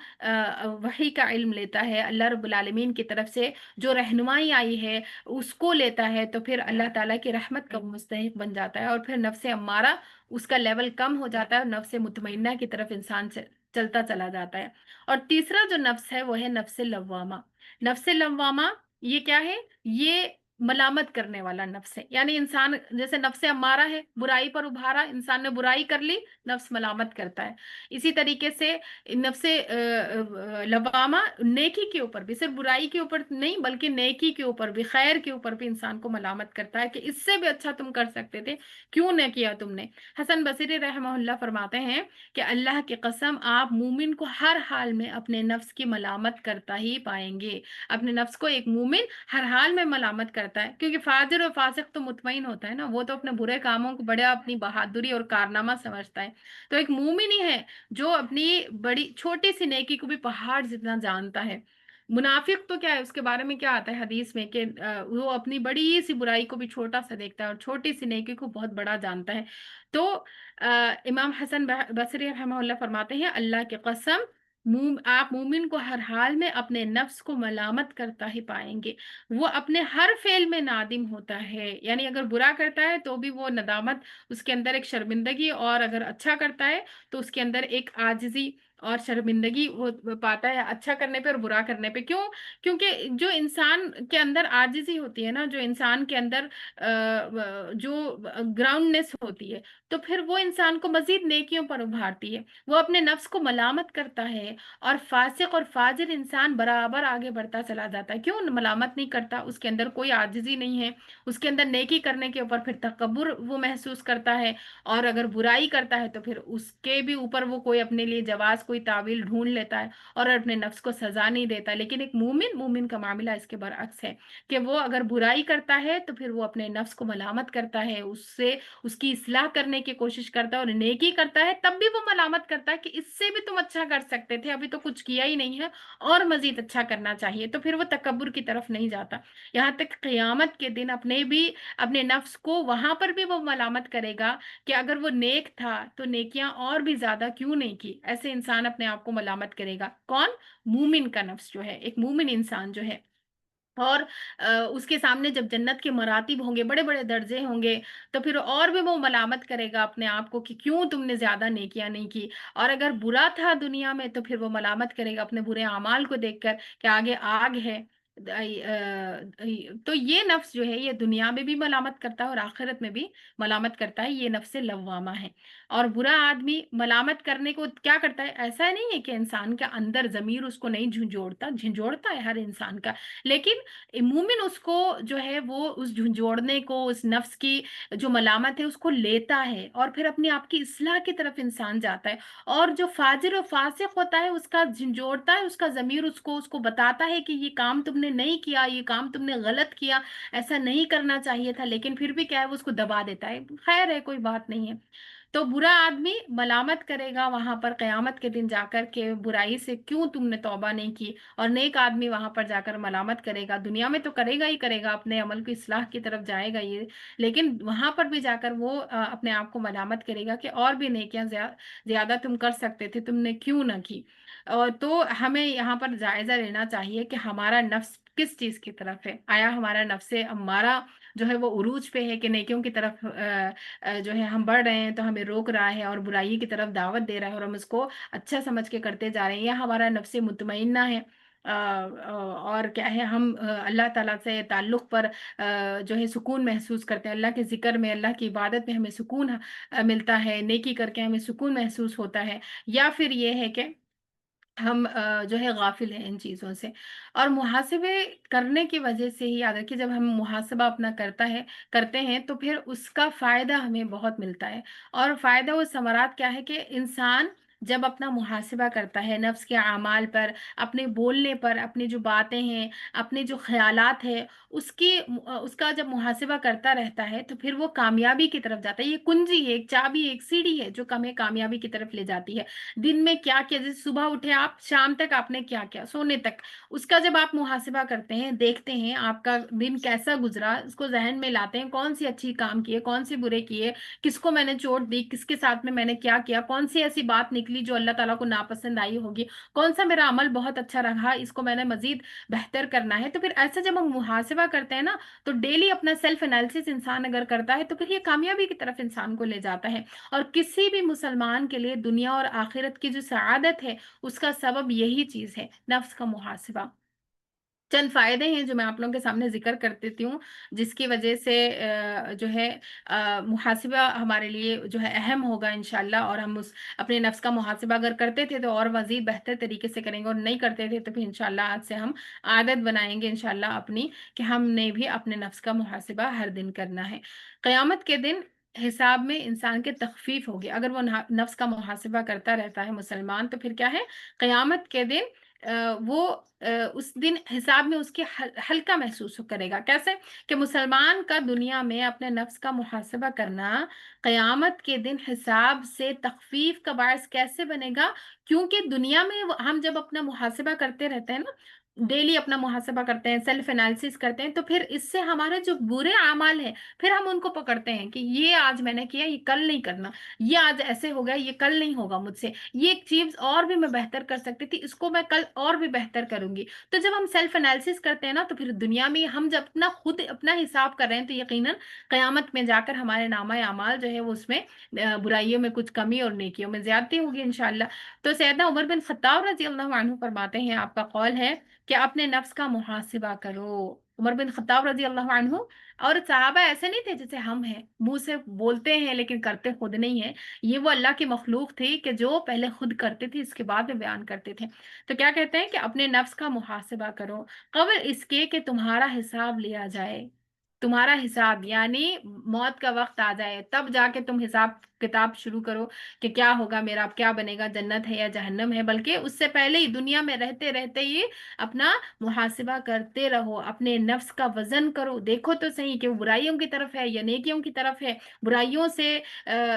वही का इल्म लेता है, अल्लाह रब्बुल आलमीन की तरफ से जो रहनुमाई आई है उसको लेता है, तो फिर अल्लाह ताला की रहमत का मुस्तहिक बन जाता है, और फिर नफ्स अम्मारा उसका लेवल कम हो जाता है, और नफ्स मुतमइन्ना की तरफ इंसान चलता चला जाता है। और तीसरा जो नफ्स है वो है नफ्स लव्वामा। नफ्स लव्वामा ये क्या है, ये मलामत करने वाला नफ्स है। यानी इंसान जैसे नफ्स अम्मारा है, बुराई पर उभारा, इंसान ने बुराई कर ली, नफ्स मलामत करता है। इसी तरीके से नफ्स लवामा नेकी के ऊपर भी, सिर्फ बुराई के ऊपर नहीं बल्कि नेकी के ऊपर भी, खैर के ऊपर भी इंसान को मलामत करता है कि इससे भी अच्छा तुम कर सकते थे, क्यों न किया तुमने। हसन बसरी रहमहुल्लाह फरमाते हैं कि अल्लाह की कसम, आप मूमिन को हर हाल में अपने नफ्स की मलामत करता ही पाएंगे। अपने नफ्स को एक मूमिन हर हाल में मलामत करता है, क्योंकि फाजिर और फासिक तो मुतमईन होता है ना, वो तो अपने बुरे कामों को बड़े अपनी बहादुरी और कारनामा समझता है। तो एक मूमिन ही है जो अपनी बड़ी छोटी सी नेकी को भी पहाड़ जितना जानता है। मुनाफिक तो क्या है, उसके बारे में क्या आता है हदीस में कि वो अपनी बड़ी सी बुराई को भी छोटा सा देखता है और छोटी सी नेकी को बहुत बड़ा जानता है। तो इमाम हसन बसरी रहमहुल्लाह फरमाते हैं, अल्लाह की कसम, आप मूमिन को हर हाल में अपने नफ्स को मलामत करता ही पाएंगे। वो अपने हर फेल में नादिम होता है, यानी अगर बुरा करता है तो भी वो नदामत, उसके अंदर एक शर्मिंदगी, और अगर अच्छा करता है तो उसके अंदर एक आजिजी और शर्मिंदगी वो पाता है, अच्छा करने पे और बुरा करने पे। क्यों? क्योंकि जो इंसान के अंदर आजिजी होती है ना, जो इंसान के अंदर जो ग्राउंडनेस होती है, तो फिर वो इंसान को मजीद नेकियों पर उभारती है। वो अपने नफ्स को मलामत करता है, और फासिक और फाजिर इंसान बराबर आगे बढ़ता चला जाता है। क्यों मलामत नहीं करता? उसके अंदर कोई आजिजी नहीं है, उसके अंदर नेकी करने के ऊपर फिर तकब्बुर वो महसूस करता है, और अगर बुराई करता है तो फिर उसके भी ऊपर वो कोई अपने लिए जवाज कोई तावील ढूंढ लेता है और अपने नफ्स को सजा नहीं देता। लेकिन एक मोमिन मोमिन का मामला इसके बरअक्स है कि वो अगर बुराई करता है तो फिर वो अपने नफ्स को मलामत करता है, उससे उसकी इस्लाह करने की कोशिश करता है, और नेकी करता है तब भी वो मलामत करता है कि इससे भी तुम अच्छा कर सकते थे, अभी तो कुछ किया ही नहीं है और मजीद अच्छा करना चाहिए। तो फिर वो तकब्बुर की तरफ नहीं जाता। यहाँ तक क़यामत के दिन अपने नफ्स को वहां पर भी वो मलामत करेगा कि अगर वो नेक था तो नेकियां और भी ज्यादा क्यों नहीं की। ऐसे इंसान अपने आप को मलामत करेगा। कौन? मूमिन का नफ्स जो है, एक मूमिन इंसान जो है। और उसके सामने जब जन्नत के मरातिब होंगे, बड़े बड़े दर्जे होंगे, तो फिर और भी वो मलामत करेगा अपने आप को कि क्यों तुमने ज्यादा नेकियां नहीं की। और अगर बुरा था दुनिया में तो फिर वो मलामत करेगा अपने बुरे अमाल को देखकर कि आगे आग है। तो ये नफ्स जो है ये दुनिया में भी मलामत करता है और आखिरत में भी मलामत करता है। ये नफ्स लव्वामा है। और बुरा आदमी मलामत करने को क्या करता है? ऐसा नहीं है कि इंसान के अंदर जमीर उसको नहीं झंझोड़ता, झंझोड़ता है हर इंसान का। लेकिन मोमिन उसको जो है वो उस झुंझोड़ने को, उस नफ्स की जो मलामत है उसको लेता है और फिर अपने आप की इस्लाह की तरफ इंसान जाता है। और जो फाजिर और फासिक होता है उसका झंझोड़ता है, उसका जमीर उसको उसको बताता है कि ये काम तुमने नहीं किया, ये काम तुमने गलत किया, ऐसा नहीं करना चाहिए था, लेकिन फिर भी क्या है वो उसको दबा देता है। खैर है, कोई बात नहीं है। तो बुरा आदमी मलामत करेगा वहां पर कयामत के दिन जाकर के बुराई से, क्यों तुमने तौबा नहीं की। और नेक आदमी वहां पर जाकर मलामत करेगा, दुनिया में तो करेगा ही करेगा, अपने अमल की इस्लाह की तरफ जाएगा ये, लेकिन वहां पर भी जाकर वो अपने आप को मलामत करेगा कि और भी नेकियां ज्यादा तुम कर सकते थे, तुमने क्यों ना की। और तो हमें यहाँ पर जायजा लेना चाहिए कि हमारा नफ्स किस चीज की तरफ है। आया हमारा नफ्स हमारा जो है वो उरूज पे है कि नेकियों की तरफ जो है हम बढ़ रहे हैं, तो हमें रोक रहा है और बुराई की तरफ दावत दे रहा है और हम उसको अच्छा समझ के करते जा रहे हैं, या हमारा नफ्स मुतमइन्ना है। और क्या है, हम अल्लाह ताला से ताल्लुक पर जो है सुकून महसूस करते हैं, अल्लाह के जिक्र में, अल्लाह की इबादत में हमें सुकून मिलता है, नेकी करके हमें सुकून महसूस होता है। या फिर ये है कि हम जो है गाफिल हैं इन चीज़ों से। और मुहासिबे करने की वजह से ही याद रखिए, जब हम मुहासबा अपना करते हैं तो फिर उसका फायदा हमें बहुत मिलता है। और फायदा वो समरात क्या है कि इंसान जब अपना मुहासिबा करता है नफ्स के अमाल पर, अपने बोलने पर, अपनी जो बातें हैं, अपने जो ख्यालात है, उसका जब मुहासिबा करता रहता है तो फिर वो कामयाबी की तरफ जाता है। ये कुंजी है, एक चाबी, एक सीढ़ी है जो हमें कामयाबी की तरफ ले जाती है। दिन में क्या किया, जैसे सुबह उठे आप, शाम तक आपने क्या किया, सोने तक, उसका जब आप मुहासिबा करते हैं, देखते हैं आपका दिन कैसा गुजरा, उसको जहन में लाते हैं, कौन सी अच्छी काम किए, कौन सी बुरे किए, किसको मैंने चोट दी, किसके साथ में मैंने क्या किया, कौन सी ऐसी बात निकली जो अल्लाह ताला को नापसंद आई होगी, कौन सा मेरा अमल बहुत अच्छा रहा, इसको मैंने मजीद बेहतर करना है। तो फिर ऐसा जब हम मुहासिबा करते हैं ना, तो डेली अपना सेल्फ एनालिसिस इंसान अगर करता है तो फिर ये कामयाबी की तरफ इंसान को ले जाता है। और किसी भी मुसलमान के लिए दुनिया और आखिरत की जो सआदत है उसका सबब यही चीज है, नफ्स का मुहासिबा। चंद फायदे हैं जो मैं आप लोगों के सामने जिक्र कर देती हूँ, जिसकी वजह से जो है मुहासिबा हमारे लिए जो है अहम होगा इंशाल्लाह। और हम उस अपने नफ्स का मुहासिबा अगर करते थे तो और मजीद बेहतर तरीके से करेंगे, और नहीं करते थे तो फिर इंशाल्लाह आज से हम आदत बनाएंगे इंशाल्लाह अपनी, कि हमने भी अपने नफ्स का मुहासिबा हर दिन करना है। क़यामत के दिन हिसाब में इंसान के तखफीफ होगी अगर वो नफ्स का मुहासिबा करता रहता है मुसलमान। तो फिर क्या है, क़यामत के दिन वो उस दिन हिसाब में उसके हल्का महसूस करेगा। कैसे? कि मुसलमान का दुनिया में अपने नफ्स का मुहासबा करना कयामत के दिन हिसाब से तखफीफ का बायस कैसे बनेगा? क्योंकि दुनिया में हम जब अपना मुहासबा करते रहते हैं ना, डेली अपना मुहासबा करते हैं, सेल्फ एनालिसिस करते हैं, तो फिर इससे हमारे जो बुरे अमाल है फिर हम उनको पकड़ते हैं कि ये आज मैंने किया, ये कल नहीं करना, ये आज ऐसे हो गया, ये कल नहीं होगा मुझसे, ये एक चीज और भी मैं बेहतर कर सकती थी, इसको मैं कल और भी बेहतर करूंगी। तो जब हम सेल्फ एनालिसिस करते हैं ना, तो फिर दुनिया में हम जब अपना खुद अपना हिसाब कर रहे हैं तो यकीनन कयामत में जाकर हमारे नामा अमाल जो है वो उसमें बुराइयों में कुछ कमी और नेकियों में ज्यादती होगी इंशाल्लाह। तो सैयदना उमर बिन खत्ताब रजी अल्लाह अन्हु फरमाते हैं, आपका कौल है कि अपने नफ्स का मुहासिबा करो। उमर बिन खत्ताब रजी अल्लाह अन्हु, और सहाबा ऐसे नहीं थे जैसे हम हैं, मुंह से बोलते हैं लेकिन करते खुद नहीं है। ये वो अल्लाह की मखलूक थी कि जो पहले खुद करते थे इसके बाद में बयान करते थे। तो क्या कहते हैं कि अपने नफ्स का मुहासिबा करो कबल इसके कि तुम्हारा हिसाब लिया जाए। तुम्हारा हिसाब यानी मौत का वक्त आ जाए तब जाके तुम हिसाब किताब शुरू करो कि क्या होगा मेरा, अब क्या बनेगा, जन्नत है या जहन्नम है, बल्कि उससे पहले ही दुनिया में रहते रहते ही अपना मुहासिबा करते रहो, अपने नफ्स का वजन करो, देखो तो सही कि वो बुराइयों की तरफ है या नेकियों की तरफ है। बुराइयों से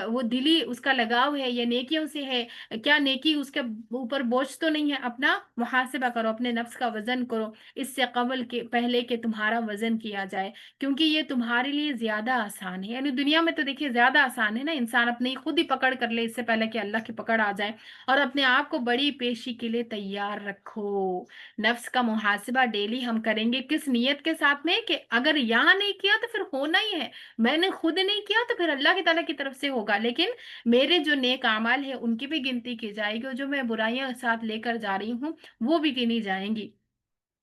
वो दिली उसका लगाव है या नेकियों से है, क्या नेकी उसके ऊपर बोझ तो नहीं है। अपना मुहासिबा करो, अपने नफ्स का वजन करो, इससे कबल के पहले कि तुम्हारा वजन किया जाए, क्योंकि ये तुम्हारे लिए ज्यादा आसान है। यानी दुनिया में तो देखिए ज्यादा आसान है ना, इंसान अपनी खुद ही पकड़ कर ले इससे पहले कि अल्लाह की पकड़ आ जाए। और अपने आप को बड़ी पेशी के लिए तैयार रखो। नफ्स का मुहासिबा डेली हम करेंगे, किस नियत के साथ में कि अगर यहाँ नहीं किया तो फिर होना ही है, मैंने खुद नहीं किया तो फिर अल्लाह की ताला की तरफ से होगा, लेकिन मेरे जो नेक अमाल है उनकी भी गिनती की जाएगी, और जो मैं बुराइयां साथ लेकर जा रही हूँ वो भी गिनी जाएंगी।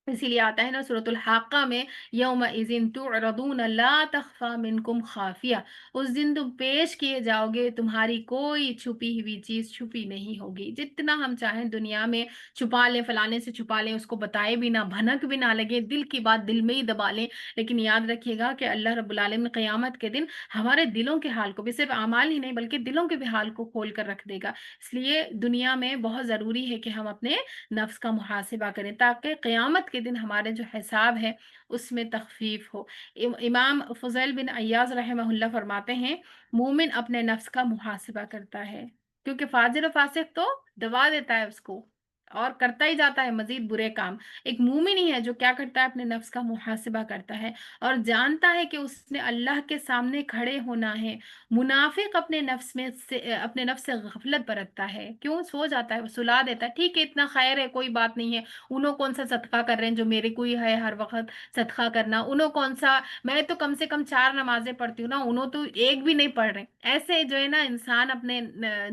इसीलिए आता है ना सूरतुल हाक्का में, यौम इज़िन तुअरदून ला तख्फा मिनकुम खाफिया, उस दिन तुम पेश किए जाओगे, तुम्हारी कोई छुपी हुई चीज छुपी नहीं होगी। जितना हम चाहें दुनिया में छुपा लें, फलाने से छुपा लें, उसको बताए भी ना, भनक भी ना लगे, दिल की बात दिल में ही दबा लें, लेकिन याद रखिएगा कि अल्लाह रब्बुल आलमीन क़यामत के दिन हमारे दिलों के हाल को भी, सिर्फ अमाल ही नहीं बल्कि दिलों के भी हाल को खोल कर रख देगा। इसलिए दुनिया में बहुत जरूरी है कि हम अपने नफ्स का मुहासिबा करें, ताकि क़यामत के दिन हमारे जो हिसाब है उसमें तखफीफ हो। इमाम फुज़ैल बिन अय्याज रहमहुल्लाह फरमाते हैं, मोमिन अपने नफ्स का मुहासिबा करता है, क्योंकि फाजिर और फासिक तो दबा देता है उसको और करता ही जाता है मजीद बुरे काम। एक मूमिन ही है जो क्या करता है, अपने नफ्स का मुहासिबा करता है और जानता है कि उसने अल्लाह के सामने खड़े होना है। मुनाफिक अपने नफ्स में से अपने नफ्स से गफलत बरतता है, क्यों, सो जाता है, वो सुला देता है, ठीक है इतना खैर है, कोई बात नहीं है, उन्हों कौन सा सदका कर रहे हैं जो मेरे को ही है हर वक्त सदका करना, उन्हों कौन सा, मैं तो कम से कम 4 नमाजें पढ़ती हूँ ना, उन्हों तो एक भी नहीं पढ़ रहे। ऐसे जो है ना इंसान अपने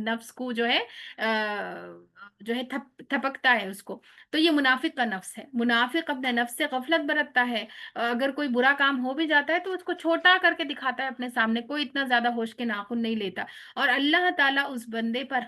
नफ्स को जो है जो है थपकता है उसको। तो ये मुनाफिक का नफ्स है, मुनाफिक अपने नफ्स से गफलत बरतता है। अगर कोई बुरा काम हो भी जाता है तो उसको छोटा करके दिखाता है अपने सामने, कोई इतना ज्यादा होश के नाखून नहीं लेता। और अल्लाह ताला उस बंदे पर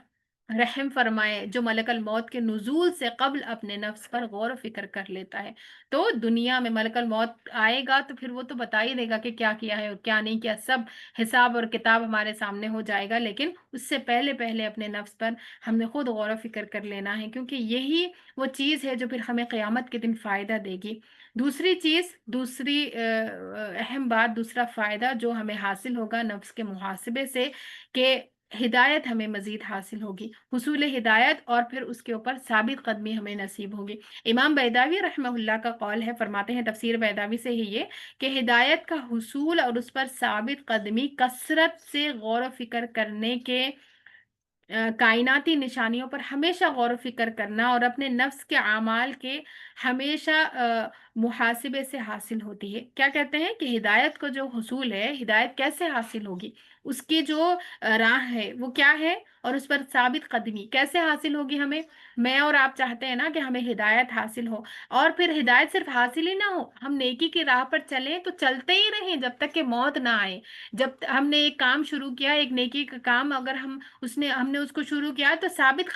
रहम फरमाए जो मलकल मौत के नुजूल से कब्ल अपने नफ्स पर गौर व फिक्र कर लेता है। तो दुनिया में मलकल मौत आएगा तो फिर वो तो बता ही देगा कि क्या किया है और क्या नहीं किया, सब हिसाब और किताब हमारे सामने हो जाएगा, लेकिन उससे पहले पहले अपने नफ्स पर हमने खुद गौर व फिक्र कर लेना है, क्योंकि यही वो चीज है जो फिर हमें क़यामत के दिन फायदा देगी। दूसरी चीज, दूसरी अहम बात, दूसरा फायदा जो हमें हासिल होगा नफ्स के मुहासिबे से, कि हिदायत हमें मजीद हासिल होगी, हुसूल हिदायत, और फिर उसके ऊपर साबित कदमी हमें नसीब होगी। इमाम बैदावी रहमहुल्लाह का कौल है, फरमाते हैं तफसीर बैदावी से ही ये, कि हिदायत का हुसूल और उस पर साबित कदमी कसरत से गौर व फिक्र करने के कायनाती निशानियों पर हमेशा गौर व फिक्र करना और अपने नफ्स के आमाल के हमेशा मुहासिबे से हासिल होती है। क्या कहते हैं कि हिदायत को जो हुसूल है, हिदायत कैसे हासिल होगी, उसकी जो राह है वो क्या है, और उस पर साबित कदमी कैसे हासिल होगी हमें। मैं और आप चाहते हैं ना कि हमें हिदायत हासिल हो, और फिर हिदायत सिर्फ हासिल ही ना हो, हम नेकी की राह पर चलें तो चलते ही रहें जब तक कि मौत ना आए। जब हमने एक काम शुरू किया, एक नेकी का काम, अगर हमने उसको शुरू किया तो साबित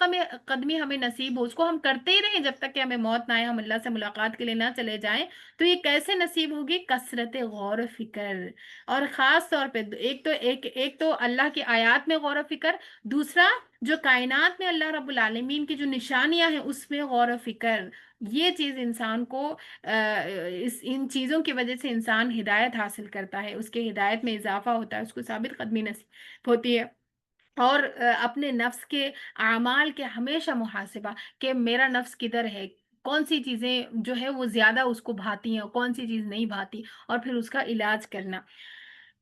कदमी हमें नसीब हो, उसको हम करते ही रहें जब तक कि हमें मौत ना आए, हम अल्लाह से मुलाकात के लिए ना चले जाएं। तो ये कैसे नसीब होगी, कसरत गौर फिक्र। और खास तौर पे एक तो अल्लाह की आयत में गौर फिक्र, दूसरा जो कायनात में अल्लाह रब्बुल आलमीन की जो निशानियां हैं उसमें गौर फिक्र। ये चीज इंसान को इस इन चीजों की वजह से इंसान हिदायत हासिल करता है, उसके हिदायत में इजाफा होता है, उसको साबित कदमी नसीब होती है। और अपने नफ्स के आमाल के हमेशा मुहासिबा, कि मेरा नफ्स किधर है, कौन सी चीजें जो है वो ज्यादा उसको भाती हैं और कौन सी चीज नहीं भाती, और फिर उसका इलाज करना।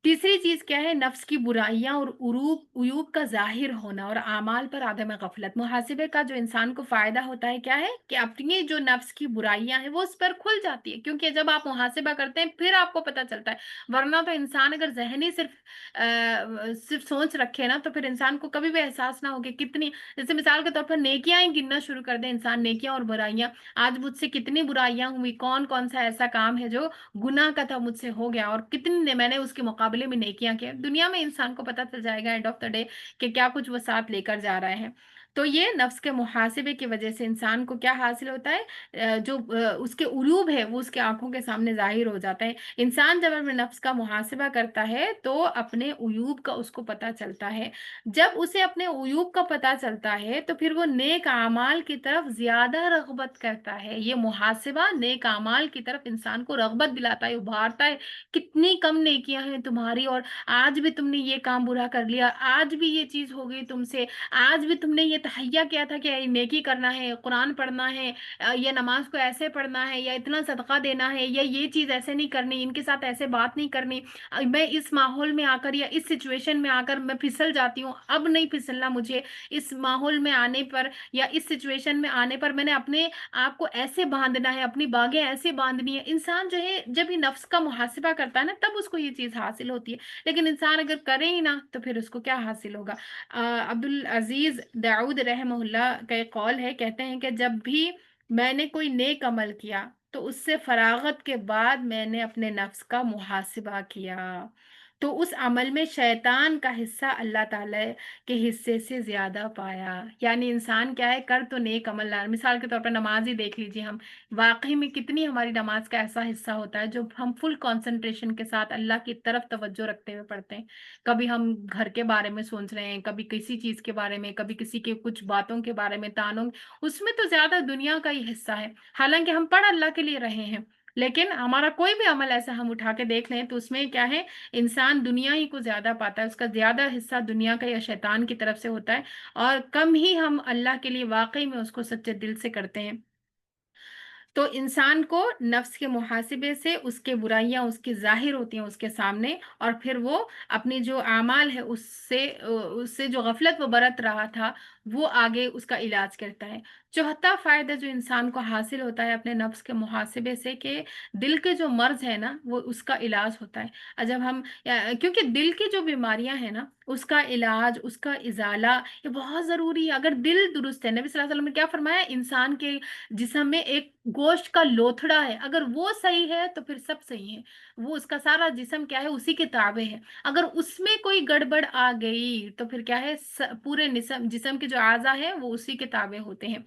तीसरी चीज क्या है, नफ्स की बुराइयां और उरूब उयूब का जाहिर होना और आमाल पर आदम गफलत। मुहासिबे का जो इंसान को फायदा होता है क्या है, कि अपनी जो नफ्स की बुराइयां हैं वो उस पर खुल जाती है, क्योंकि जब आप मुहासिबा करते हैं फिर आपको पता चलता है। वरना तो इंसान अगर जहनी सिर्फ सोच रखे ना तो फिर इंसान को कभी भी एहसास ना हो कि कितनी, जैसे मिसाल के तौर पर नेकियां ही गिनना शुरू कर दे इंसान, नेकियां और बुराइयां, आज मुझसे कितनी बुराइयां हुई, कौन कौन सा ऐसा काम है जो गुनाह का था मुझसे हो गया, और कितनी मैंने उसके मुकाबले में नेकियां किया, दुनिया में इंसान को पता चल जाएगा एंड ऑफ द डे कि क्या कुछ वो साथ लेकर जा रहे हैं। तो ये नफ्स के मुहासिबे की वजह से इंसान को क्या हासिल होता है, जो उसके उयूब है वो उसके आंखों के सामने जाहिर हो जाता है। इंसान जब अपने नफ्स का मुहासिबा करता है तो अपने उयूब का उसको पता चलता है। जब उसे अपने उयूब का पता चलता है तो फिर वो नेक आमाल की तरफ ज्यादा रगबत करता है। ये मुहासिबा नेक आमाल की तरफ इंसान को रगबत दिलाता है, उभारता है। कितनी कम नेकियां हैं तुम्हारी, और आज भी तुमने ये काम बुरा कर लिया, आज भी ये चीज हो गई तुमसे, आज भी तुमने ये तहैया किया था कि नेकी करना है, कुरान पढ़ना है, या नमाज को ऐसे पढ़ना है, या इतना सदका देना है, या ये चीज ऐसे नहीं करनी, इनके साथ ऐसे बात नहीं करनी। मैं इस माहौल में आकर या इस सिचुएशन में आकर मैं फिसल जाती हूँ, अब नहीं फिसलना मुझे। इस माहौल में आने पर या इस सिचुएशन में आने पर मैंने अपने आप को ऐसे बांधना है, अपनी बागें ऐसे बांधनी है। इंसान जो है जब ये नफ्स का मुहासिबा करता है ना, तब उसको ये चीज हासिल होती है। लेकिन इंसान अगर करे ही ना तो फिर उसको क्या हासिल होगा। अब्दुल अजीज दाऊद रहमहुल्लाह का एक कौल है, कहते हैं कि जब भी मैंने कोई नेक अमल किया तो उससे फरागत के बाद मैंने अपने नफ्स का मुहासिबा किया, तो उस अमल में शैतान का हिस्सा अल्लाह ताला के हिस्से से ज्यादा पाया। यानी इंसान क्या है, कर तो नेक अमल रहा है। मिसाल के तौर पर नमाज ही देख लीजिए, हम वाकई में कितनी हमारी नमाज का ऐसा हिस्सा होता है जो हम फुल कंसंट्रेशन के साथ अल्लाह की तरफ तवज्जो रखते हुए पढ़ते हैं। कभी हम घर के बारे में सोच रहे हैं, कभी किसी चीज के बारे में, कभी किसी के कुछ बातों के बारे में, तानों, उसमें तो ज्यादा दुनिया का ही हिस्सा है। हालांकि हम पढ़ अल्लाह के लिए रहे हैं, लेकिन हमारा कोई भी अमल ऐसा हम उठा के देख लें तो उसमें क्या है, इंसान दुनिया ही को ज्यादा पाता है, उसका ज्यादा हिस्सा दुनिया का या शैतान की तरफ से होता है, और कम ही हम अल्लाह के लिए वाकई में उसको सच्चे दिल से करते हैं। तो इंसान को नफ्स के मुहासिबे से उसके बुराइयां उसकी जाहिर होती हैं उसके सामने, और फिर वो अपनी जो आमाल है उससे उससे जो गफलत वो बरत रहा था वो आगे उसका इलाज करता है। चौथा फायदा जो इंसान को हासिल होता है अपने नफ्स के मुहासिबे से, कि दिल के जो मर्ज है ना वो उसका इलाज होता है। जब हम क्योंकि दिल की जो बीमारियां हैं ना उसका इलाज, उसका इजाला ये बहुत जरूरी है। अगर दिल दुरुस्त है, नबी सल्लल्लाहु अलैहि वसल्लम ने क्या फरमाया, इंसान के जिसम में एक गोश्त का लोथड़ा है, अगर वो सही है तो फिर सब सही है। वो उसका सारा जिस्म क्या है, उसी के ताबे है। अगर उसमें कोई गड़बड़ आ गई तो फिर क्या है, पूरे जिस्म के जो आज़ा है वो उसी के ताबे होते हैं।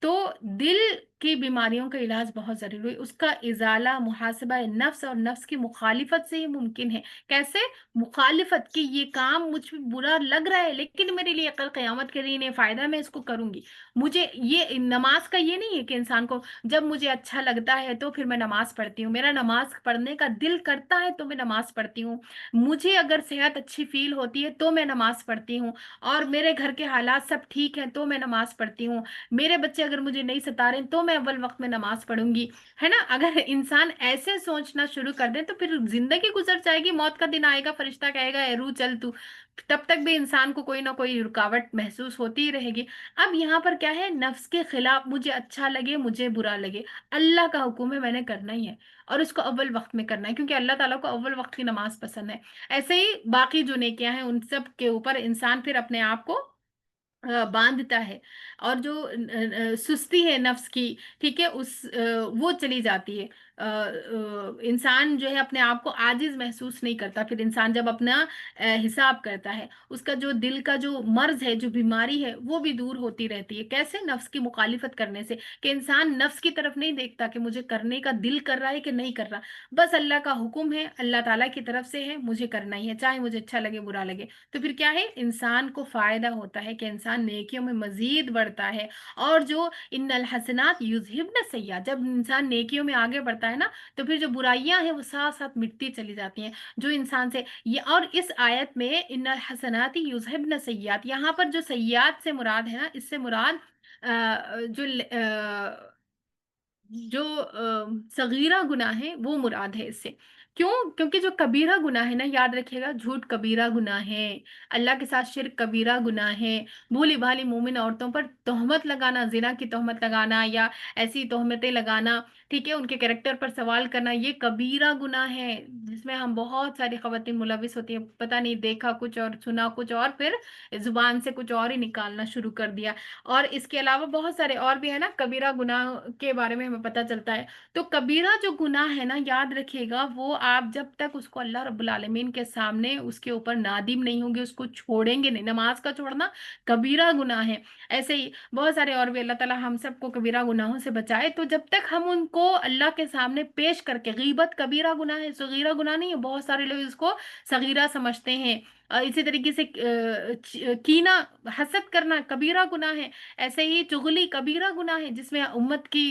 तो दिल की बीमारियों का इलाज बहुत जरूरी है, उसका इजाला मुहासबा नफ्स और नफ्स की मुखालिफत से ही मुमकिन है। कैसे? मुखालिफत की, ये काम मुझ पे बुरा लग रहा है लेकिन मेरे लिए कल कयामत के दिन ये फायदा, मैं इसको करूंगी। मुझे ये नमाज का ये नहीं है कि इंसान को जब मुझे अच्छा लगता है तो फिर मैं नमाज पढ़ती हूँ, मेरा नमाज पढ़ने का दिल करता है तो मैं नमाज पढ़ती हूँ, मुझे अगर सेहत अच्छी फील होती है तो मैं नमाज पढ़ती हूँ, और मेरे घर के हालात सब ठीक है तो मैं नमाज पढ़ती हूँ, मेरे बच्चे अगर मुझे नहीं सता रहे तो मैं अव्वल वक्त में नमाज पढ़ूंगी। है ना? अगर इंसान ऐसे सोचना शुरू कर दे तो फिर जिंदगी गुजर जाएगी, मौत का दिन आएगा, फरिश्ता कहेगा ए रूह चल तू, तब तक भी इंसान को कोई ना कोई रुकावट महसूस होती ही रहेगी। अब यहाँ पर क्या है, नफ्स के खिलाफ, मुझे अच्छा लगे मुझे बुरा लगे, अल्लाह का हुक्म है मैंने करना ही है, और इसको अव्वल वक्त में करना है क्योंकि अल्लाह ताला को अव्वल वक्त की नमाज पसंद है। ऐसे ही बाकी जो नेकियां हैं उन सब के ऊपर इंसान फिर अपने आप को बांधता है, और जो सुस्ती है नफ्स की, ठीक है, वो चली जाती है। इंसान जो है अपने आप को आजिज महसूस नहीं करता। फिर इंसान जब अपना हिसाब करता है, उसका जो दिल का जो मर्ज है, जो बीमारी है, वो भी दूर होती रहती है। कैसे? नफ्स की मुखालिफत करने से, कि इंसान नफ्स की तरफ नहीं देखता कि मुझे करने का दिल कर रहा है कि नहीं कर रहा, बस अल्लाह का हुक्म है, अल्लाह ताला की तरफ से है, मुझे करना ही है, चाहे मुझे अच्छा लगे बुरा लगे। तो फिर क्या है, इंसान को फायदा होता है कि इंसान नेकियों में मजीद बढ़ता है। और जो इन्नल हसनात युज़हिब्न सय्यात, जब इंसान नेकियों में आगे बढ़ता है ना तो फिर जो बुराइयां हैं वो साथ साथ मिटती चली जाती हैं। जो इंसान से ये, और इस आयत में इन्नल हसनाती युज़हिब्न सय्यात, यहाँ पर जो सय्यात से मुराद है ना, इससे मुराद जो जो सगीरा गुनाह है वो मुराद है इससे। क्यों? क्योंकि जो कबीरा गुनाह है ना, याद रखिएगा, झूठ कबीरा गुनाह है, अल्लाह के साथ शिर्क कबीरा गुनाह है, भोली भाली मोमिन औरतों पर तोहमत लगाना, जिना की तोहमत लगाना या ऐसी तोहमतें लगाना, ठीक है, उनके कैरेक्टर पर सवाल करना, ये कबीरा गुनाह है जिसमें हम बहुत सारी खवातीन मुलविस होती हैं, पता नहीं देखा कुछ और सुना कुछ और, फिर जुबान से कुछ और ही निकालना शुरू कर दिया। और इसके अलावा बहुत सारे और भी है ना कबीरा गुनाह के बारे में हमें पता चलता है। तो कबीरा जो गुनाह है ना, याद रखिएगा, वो आप जब तक उसको अल्लाह रब्बुल आलमीन के सामने उसके ऊपर नादिम नहीं होंगे, उसको छोड़ेंगे नहीं। नमाज का छोड़ना कबीरा गुनाह है। ऐसे ही बहुत सारे और भी, अल्लाह ताला हम सबको कबीरा गुनाहों से बचाए। तो जब तक हम उनको अल्लाह के सामने पेश करके, गीबत कबीरा गुनाह है, सगीरा गुनाह नहीं है, बहुत सारे लोग इसको सगीरा समझते हैं। इसी तरीके से कीना, हसद करना कबीरा गुनाह है। ऐसे ही चुगली कबीरा गुनाह है, जिसमें उम्मत की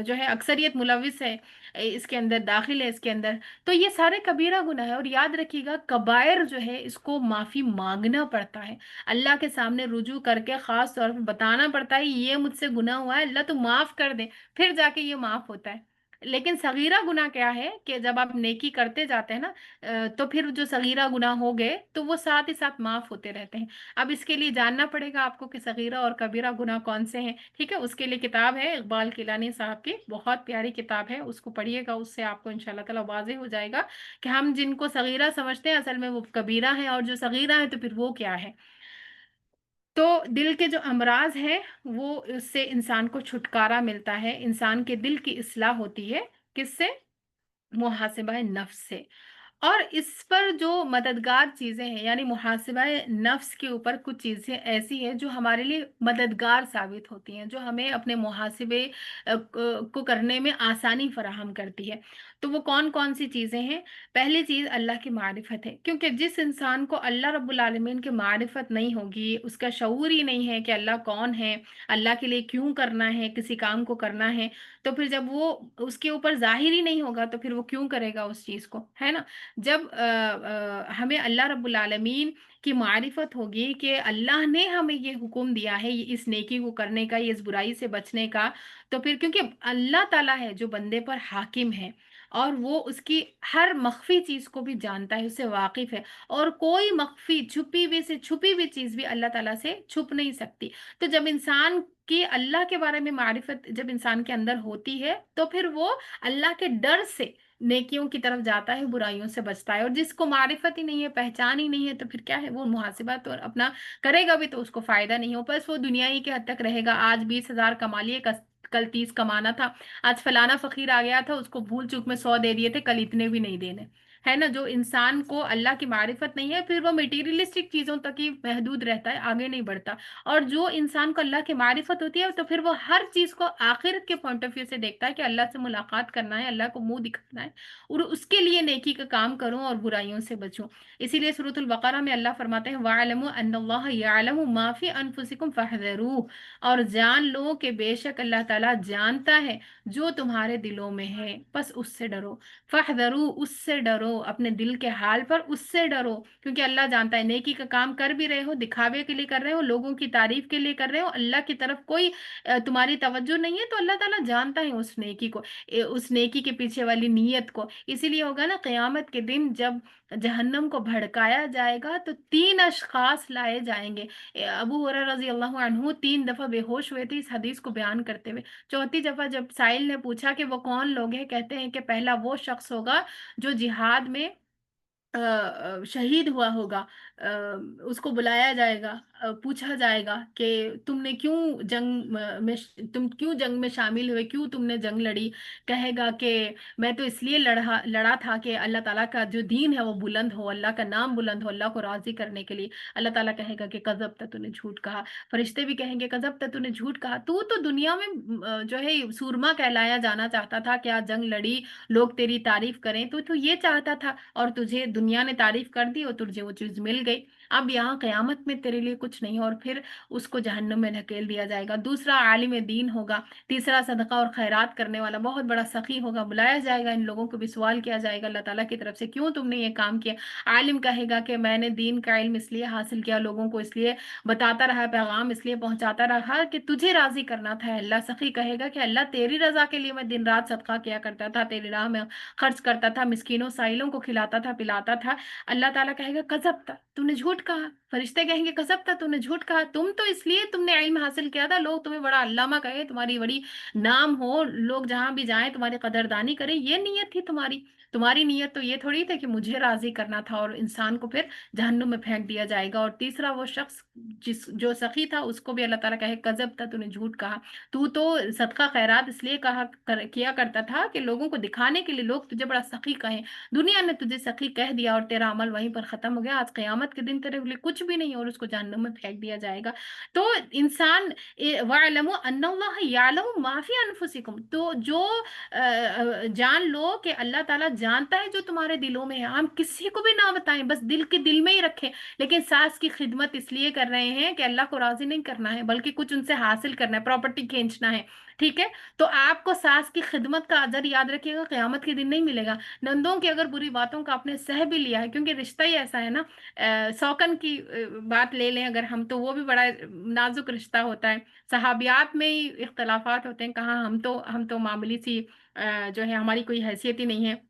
जो है अक्सरियत मुलविस है, इसके अंदर दाखिल है इसके अंदर। तो ये सारे कबीरा गुनाह है। और याद रखिएगा, कबायर जो है इसको माफी मांगना पड़ता है, अल्लाह के सामने रुजू करके खास तौर पर बताना पड़ता है ये मुझसे गुनाह हुआ है, अल्लाह तो माफ कर दे, फिर जाके ये माफ होता है। लेकिन सगीरा गुनाह क्या है कि जब आप नेकी करते जाते हैं ना, तो फिर जो सगीरा गुनाह हो गए तो वो साथ ही साथ माफ होते रहते हैं। अब इसके लिए जानना पड़ेगा आपको कि सगीरा और कबीरा गुनाह कौन से हैं। ठीक है, उसके लिए किताब है इकबाल किलानी साहब की, बहुत प्यारी किताब है, उसको पढ़िएगा, उससे आपको इंशाल्लाह ताला वाज़ेह हो जाएगा कि हम जिनको सगीरा समझते हैं असल में वो कबीरा है, और जो सगीरा है तो फिर वो क्या है। तो दिल के जो अमराज हैं वो, उससे इंसान को छुटकारा मिलता है, इंसान के दिल की इस्लाह होती है। किससे? मुहासिबा नफ्स से। और इस पर जो मददगार चीजें हैं, यानी मुहासिबा नफ्स के ऊपर कुछ चीजें ऐसी हैं जो हमारे लिए मददगार साबित होती हैं, जो हमें अपने मुहासिबे को करने में आसानी फराहम करती है। तो वो कौन कौन सी चीजें हैं? पहली चीज अल्लाह की मारिफत है, क्योंकि जिस इंसान को अल्लाह रब्बुल आलमीन की मारिफत नहीं होगी, उसका शऊर ही नहीं है कि अल्लाह कौन है, अल्लाह के लिए क्यों करना है, किसी काम को करना है, तो फिर जब वो उसके ऊपर जाहिर ही नहीं होगा तो फिर वो क्यों करेगा उस चीज को, है ना। जब हमें अल्लाह रब्बुल आलमीन की मारिफत होगी कि अल्लाह ने हमें ये हुक्म दिया है, ये इस नेकी को करने का, ये इस बुराई से बचने का, तो फिर क्योंकि अल्लाह ताला है जो बंदे पर हाकिम है, और वो उसकी हर मख्फी चीज को भी जानता है, उससे वाकिफ है, और कोई मख्फी छुपी हुई से छुपी हुई चीज भी अल्लाह ताला से छुप नहीं सकती। तो जब इंसान की अल्लाह के बारे में मारिफत जब इंसान के अंदर होती है तो फिर वो अल्लाह के डर से नेकियों की तरफ जाता है, बुराइयों से बचता है। और जिसको मारिफत ही नहीं है, पहचान ही नहीं है, तो फिर क्या है, वो मुहासिबा तो अपना करेगा भी तो उसको फायदा नहीं हो, बस वो दुनिया ही के हद तक रहेगा। आज 20,000 कमा लिए, कल 30 कमाना था, आज फलाना फकीर आ गया था, उसको भूल चूक में 100 दे दिए थे, कल इतने भी नहीं देने, है ना। जो इंसान को अल्लाह की मारिफत नहीं है, फिर वो मटेरियलिस्टिक चीजों तक ही महदूद रहता है, आगे नहीं बढ़ता। और जो इंसान को अल्लाह की मारिफत होती है तो फिर वो हर चीज को आखिरत के पॉइंट ऑफ व्यू से देखता है कि अल्लाह से मुलाकात करना है, अल्लाह को मुंह दिखाना है, और उसके लिए नेकी का काम करूं और बुराइयों से बचूं। इसीलिए सूरतुल बकरा में अल्लाह फरमाते हैं, वालमु अन्नल्लाह यअलमु मा फी अनफुसिकुम फहज़रूह, और जान लो कि बेशक अल्लाह ताला जानता है जो तुम्हारे दिलों में है, बस उससे डरो। फहज़रू, उससे डरो, अपने दिल के हाल पर उससे डरो, क्योंकि अल्लाह जानता है। नेकी का काम कर भी रहे हो, दिखावे के लिए कर रहे हो, लोगों की तारीफ के लिए कर रहे हो, अल्लाह की तरफ कोई तुम्हारी तवज्जो नहीं है, तो अल्लाह ताला जानता है उस नेकी को, उस नेकी के पीछे वाली नीयत को। इसीलिए होगा ना क़यामत के दिन जब जहन्नम को भड़काया जाएगा तो 3 अशखास लाए जाएंगे। अबू हुरैरा रजी अल्लाह अन्हु 3 दफा बेहोश हुए थे इस हदीस को बयान करते हुए। चौथी दफा जब साइल ने पूछा कि वो कौन लोग हैं, कहते हैं कि पहला वो शख्स होगा जो जिहाद में शहीद हुआ होगा। अ, उसको बुलाया जाएगा, पूछा जाएगा कि तुमने क्यों जंग तुम क्यों जंग में शामिल हुए, क्यों तुमने जंग लड़ी। कहेगा कि मैं तो इसलिए लड़ा लड़ा था कि अल्लाह ताला का जो दीन है वो बुलंद हो, अल्लाह का नाम बुलंद हो, अल्लाह को राजी करने के लिए। अल्लाह ताला कहेगा कि कज़ब तूने झूठ कहा। फरिश्ते भी कहेंगे कज़ब तूने झूठ कहा, तू तो दुनिया में जो है सूरमा कहलाया जाना चाहता था, क्या जंग लड़ी, लोग तेरी तारीफ करें, तो ये चाहता था, और तुझे दुनिया ने तारीफ कर दी और तुझे वो चीज मिल गई। अब यहाँ कयामत में तेरे लिए कुछ नहीं, और फिर उसको जहन्नम में ढकेल दिया जाएगा। दूसरा आलिम दीन होगा। तीसरा सदका और खैरात करने वाला बहुत बड़ा सखी होगा। बुलाया जाएगा, इन लोगों को भी सवाल किया जाएगा अल्लाह ताला की तरफ से, क्यों तुमने ये काम किया। आलिम कहेगा कि मैंने दीन का इल्म इसलिए हासिल किया, लोगों को इसलिए बताता रहा, पैगाम इसलिए पहुंचाता रहा कि तुझे राजी करना था अल्लाह। सखी कहेगा कि अल्लाह तेरी रजा के लिए मैं दिन रात सदका किया करता था, तेरी राह में खर्च करता था, मिस्किनों साइलों को खिलाता था, पिलाता था। अल्लाह ताला कहेगा कज़ब था, तूने झूठ कहा। फरिश्ते कहेंगे कज़ब था, तूने झूठ कहा, तुम तो इसलिए तुमने इल्म हासिल किया था, लोग तुम्हें बड़ा अल्लामा कहे, तुम्हारी बड़ी नाम हो, लोग जहां भी जाएं तुम्हारी कदरदानी करें, ये नीयत थी तुम्हारी। तुम्हारी नीयत तो ये थोड़ी था कि मुझे राजी करना था और इंसान को फिर जहन्नुम में फेंक दिया जाएगा। और तीसरा वो शख्स जो सखी था उसको भी अल्लाह ताला कहे कजब था, तूने झूठ कहा। तू तो सदका खैरात इसलिए किया करता था कि लोगों को दिखाने के लिए लोग तुझे बड़ा सखी कहें। दुनिया ने तुझे सखी कह दिया और तेरा अमल वहीं पर खत्म हो गया। आज कयामत के दिन तेरे लिए कुछ भी नहीं है और उसको जहन्नुम में फेंक दिया जाएगा। तो इंसान वअलमु अन्नल्लाह यअलमु मा फी अनफुसिकुम, तो जो जान लो कि अल्लाह ताला जानता है जो तुम्हारे दिलों में है। हम किसी को भी ना बताएं, बस दिल के दिल में ही रखें। लेकिन सास की खिदमत इसलिए कर रहे हैं कि अल्लाह को राजी नहीं करना है, बल्कि कुछ उनसे हासिल करना है, प्रॉपर्टी खींचना है। ठीक है, तो आपको सास की खिदमत का अजर याद रखिएगा, कयामत के दिन नहीं मिलेगा। नंदों की अगर बुरी बातों का आपने सह भी लिया है, क्योंकि रिश्ता ही ऐसा है ना। सौकन की बात ले लें अगर हम, तो वो भी बड़ा नाजुक रिश्ता होता है। सहाबियात में ही इख्तलाफात होते हैं, कहाँ हम तो मामूली सी जो है हमारी कोई हैसियत ही नहीं है।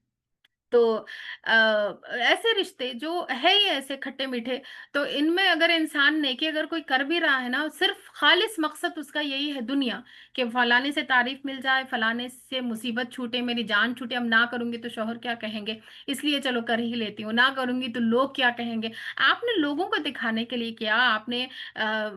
तो ऐसे रिश्ते जो है ही ऐसे खट्टे मीठे, तो इनमें अगर इंसान नेकी अगर कोई कर भी रहा है ना, सिर्फ खालिस मकसद उसका यही है दुनिया, कि फलाने से तारीफ मिल जाए, फलाने से मुसीबत छूटे, मेरी जान छूटे। अब ना करूंगी तो शौहर क्या कहेंगे, इसलिए चलो कर ही लेती हूँ। ना करूंगी तो लोग क्या कहेंगे। आपने लोगों को दिखाने के लिए किया, आपने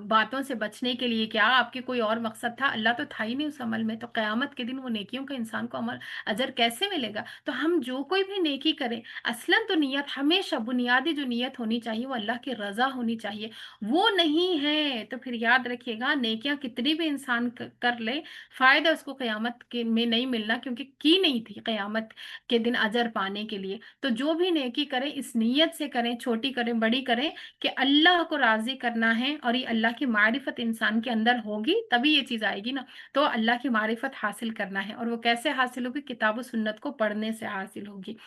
बातों से बचने के लिए क्या, आपके कोई और मकसद था? अल्लाह तो था ही नहीं उस अमल में। तो कयामत के दिन वो नेकियों का इंसान को अमल अजर कैसे मिलेगा? तो हम जो कोई भी नेकी करें, असलन तो नियत हमेशा, बुनियादी जो नियत होनी चाहिए वो अल्लाह की रजा होनी चाहिए। वो नहीं है तो फिर याद रखिएगा, नेकियां कितनी भी इंसान कर ले, फायदा उसको कयामत के में नहीं मिलना, क्योंकि की नहीं थी कयामत के दिन अजर पाने के लिए। तो जो भी नेकी करें इस नीयत से करें, छोटी करें बड़ी करें, कि अल्लाह को राजी करना है। और ये अल्लाह की मारिफत इंसान के अंदर होगी तभी ये चीज आएगी ना। तो अल्लाह की मारिफत हासिल करना है, और वो कैसे हासिल होगी? किताब और सुन्नत को पढ़ने से हासिल होगी।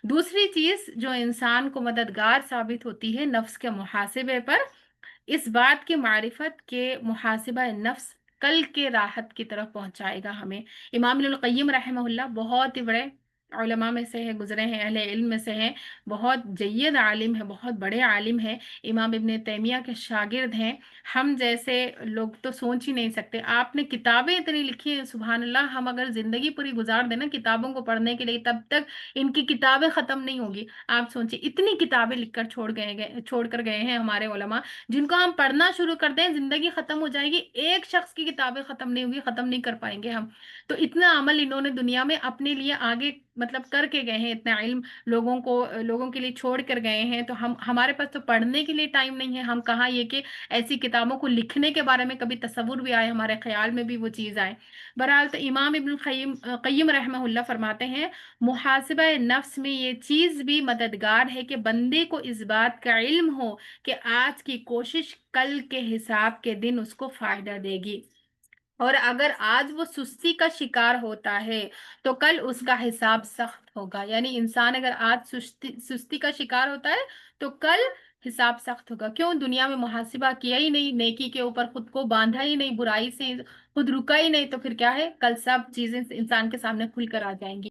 दूसरी चीज जो इंसान को मददगार साबित होती है नफ्स के मुहासिबे पर, इस बात की मारिफत के मुहासिबा नफ्स कल के राहत की तरफ पहुंचाएगा हमें। इमाम इब्नुल क़य्यिम रहमहुल्लाह बहुत ही बड़े उलमा में से है, गुजरे हैं, अहले इल्म में से हैं, बहुत जय्यद आलिम है, बहुत बड़े आलिम हैं। इमाम इब्न तैमिया के शागिर्द हैं। हम जैसे लोग तो सोच ही नहीं सकते। आपने किताबें इतनी लिखी हैं, सुभान अल्लाह। हम अगर जिंदगी पूरी गुजार देना किताबों को पढ़ने के लिए, तब तक इनकी किताबें खत्म नहीं होगी। आप सोचिए, इतनी किताबें लिखकर छोड़ कर गए हैं हमारे उलमा, जिनको हम पढ़ना शुरू कर दें जिंदगी खत्म हो जाएगी। एक शख्स की किताबें खत्म नहीं होगी, खत्म नहीं कर पाएंगे हम। तो इतना अमल इन्होंने दुनिया में अपने लिए आगे मतलब करके गए हैं, इतना इल्म लोगों के लिए छोड़ कर गए हैं। तो हम हमारे पास तो पढ़ने के लिए टाइम नहीं है। हम कहाँ ये कि ऐसी किताबों को लिखने के बारे में कभी तसव्वुर भी आए, हमारे ख्याल में भी वो चीज आए। बहरहाल, तो इमाम इब्न क़य्यिम रहमहुल्लाह फरमाते हैं, मुहासिबा नफ्स में ये चीज भी मददगार है कि बंदे को इस बात का इल्म हो कि आज की कोशिश कल के हिसाब के दिन उसको फायदा देगी। और अगर आज वो सुस्ती का शिकार होता है तो कल उसका हिसाब सख्त होगा। यानी इंसान अगर आज सुस्ती सुस्ती का शिकार होता है तो कल हिसाब सख्त होगा। क्यों? दुनिया में मुहासिबा किया ही नहीं, नेकी के ऊपर खुद को बांधा ही नहीं, बुराई से खुद रुका ही नहीं, तो फिर क्या है? कल सब चीजें इंसान के सामने खुल कर आ जाएंगी।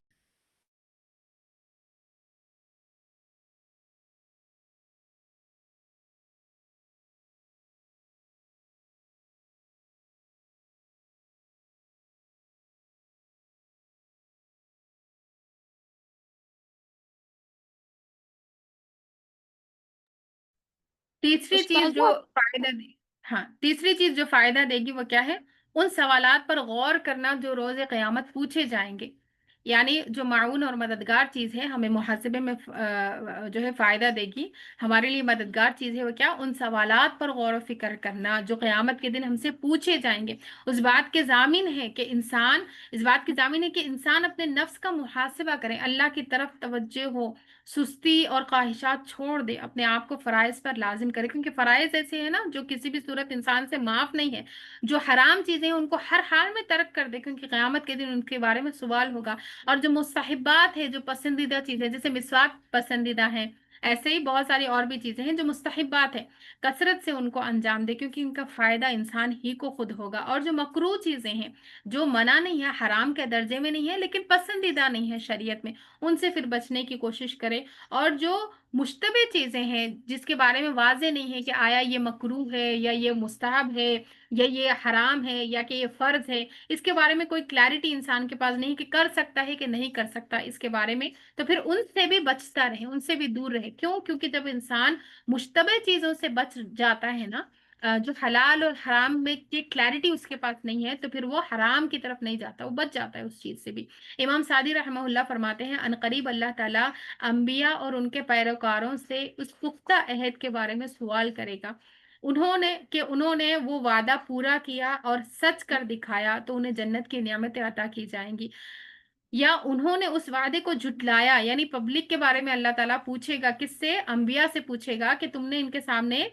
तीसरी चीज उस्ताद, जो फायदा दे हाँ, तीसरी चीज जो फायदा देगी वो क्या है? उन सवालात पर गौर करना जो रोज क़यामत पूछे जाएंगे। यानी जो माऊन और मददगार चीज है, हमें मुहासिबे में जो है फायदा देगी, हमारे लिए मददगार चीज है वो क्या? उन सवालात पर गौर व फिक्र करना जो क़यामत के दिन हमसे पूछे जाएंगे। उस बात के जामिन है कि इंसान इस बात की जामिन है कि इंसान अपने नफ्स का मुहासिबा करे, अल्लाह की तरफ तवज्जो हो, सुस्ती और ख्वाहिशात छोड़ दे, अपने आप को फराइज पर लाजिम करे। क्योंकि फराइज ऐसे है ना जो किसी भी सूरत इंसान से माफ नहीं है। जो हराम चीजें हैं उनको हर हाल में तर्क कर दे, क्योंकि क़यामत के दिन उनके बारे में सवाल होगा। और जो मुस्तहिबात है, जो पसंदीदा चीजें, जैसे मिसवाक पसंदीदा है, ऐसे ही बहुत सारी और भी चीजें हैं जो मुस्तहिबात है, कसरत से उनको अंजाम दे, क्योंकि इनका फायदा इंसान ही को खुद होगा। और जो मकरूह चीजें हैं, जो मना नहीं है, हराम के दर्जे में नहीं है, लेकिन पसंदीदा नहीं है शरीयत में, उनसे फिर बचने की कोशिश करे। और जो मुश्तबे चीजें हैं जिसके बारे में वाजे नहीं है कि आया ये मकरूह है या ये मुस्तहब है یا یہ حرام ہے یا کہ یہ فرض ہے، اس کے بارے میں کوئی کلیرٹی انسان کے پاس نہیں کہ کر سکتا ہے کہ نہیں کر سکتا اس کے بارے میں، تو پھر ان سے بھی بچتا رہے، ان سے بھی دور رہے. کیوں؟ کیونکہ جب انسان مشتبہ چیزوں سے بچ جاتا ہے نا، جو حلال اور حرام میں کی کلیرٹی اس کے پاس نہیں ہے، تو پھر وہ حرام کی طرف نہیں جاتا، وہ بچ جاتا ہے اس چیز سے بھی. امام سعدی رحمہ اللہ فرماتے ہیں عنقریب اللہ تعالیٰ انبیاء اور ان کے پیروکاروں سے اس پختہ عہد کے بارے میں سوال کرے گا، انہوں نے وہ وعدہ پورا کیا اور سچ کر دکھایا تو انہیں جنت کی نعمتیں عطا کی جائیں گی، یا انہوں نے اس وعدے کو جھٹلایا. یعنی پبلک کے بارے میں اللہ تعالیٰ پوچھے گا، کس سے؟ انبیاء سے پوچھے گا کہ تم نے ان کے سامنے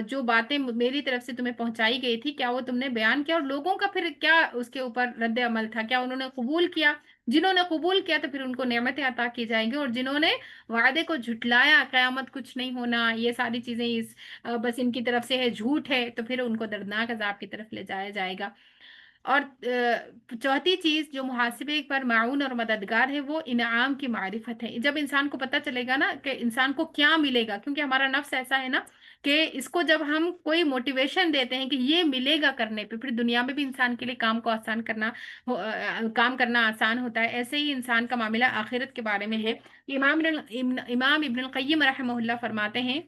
جو باتیں میری طرف سے تمہیں پہنچائی گئی تھی، کیا وہ تم نے بیان کیا؟ اور لوگوں کا پھر کیا اس کے اوپر رد عمل تھا؟ کیا انہوں نے قبول کیا؟ جنہوں نے قبول کیا تو پھر ان کو نعمتیں عطا کی جائیں گی، اور جنہوں نے وعدے کو جھٹلایا، قیامت کچھ نہیں ہونا، یہ ساری چیزیں بس ان کی طرف سے ہے، جھوٹ ہے، تو پھر ان کو دردناک عذاب کی طرف لے جایا جائے گا. اور چوتھی چیز جو محاسبے پر معاون اور مددگار ہے، وہ انعام کی معرفت ہے. جب انسان کو پتہ چلے گا نا کہ انسان کو کیا ملے گا، کیونکہ ہمارا نفس ایسا ہے نا کہ اس کو جب ہم کوئی موٹیویشن دیتے ہیں کہ یہ ملے گا کرنے پہ، پھر دنیا میں بھی انسان کے لیے کام کو آسان کرنا کام کرنا آسان ہوتا ہے. ایسے ہی انسان کا معاملہ آخرت کے بارے میں ہے. امام ابن القیم رحمہ اللہ فرماتے ہیں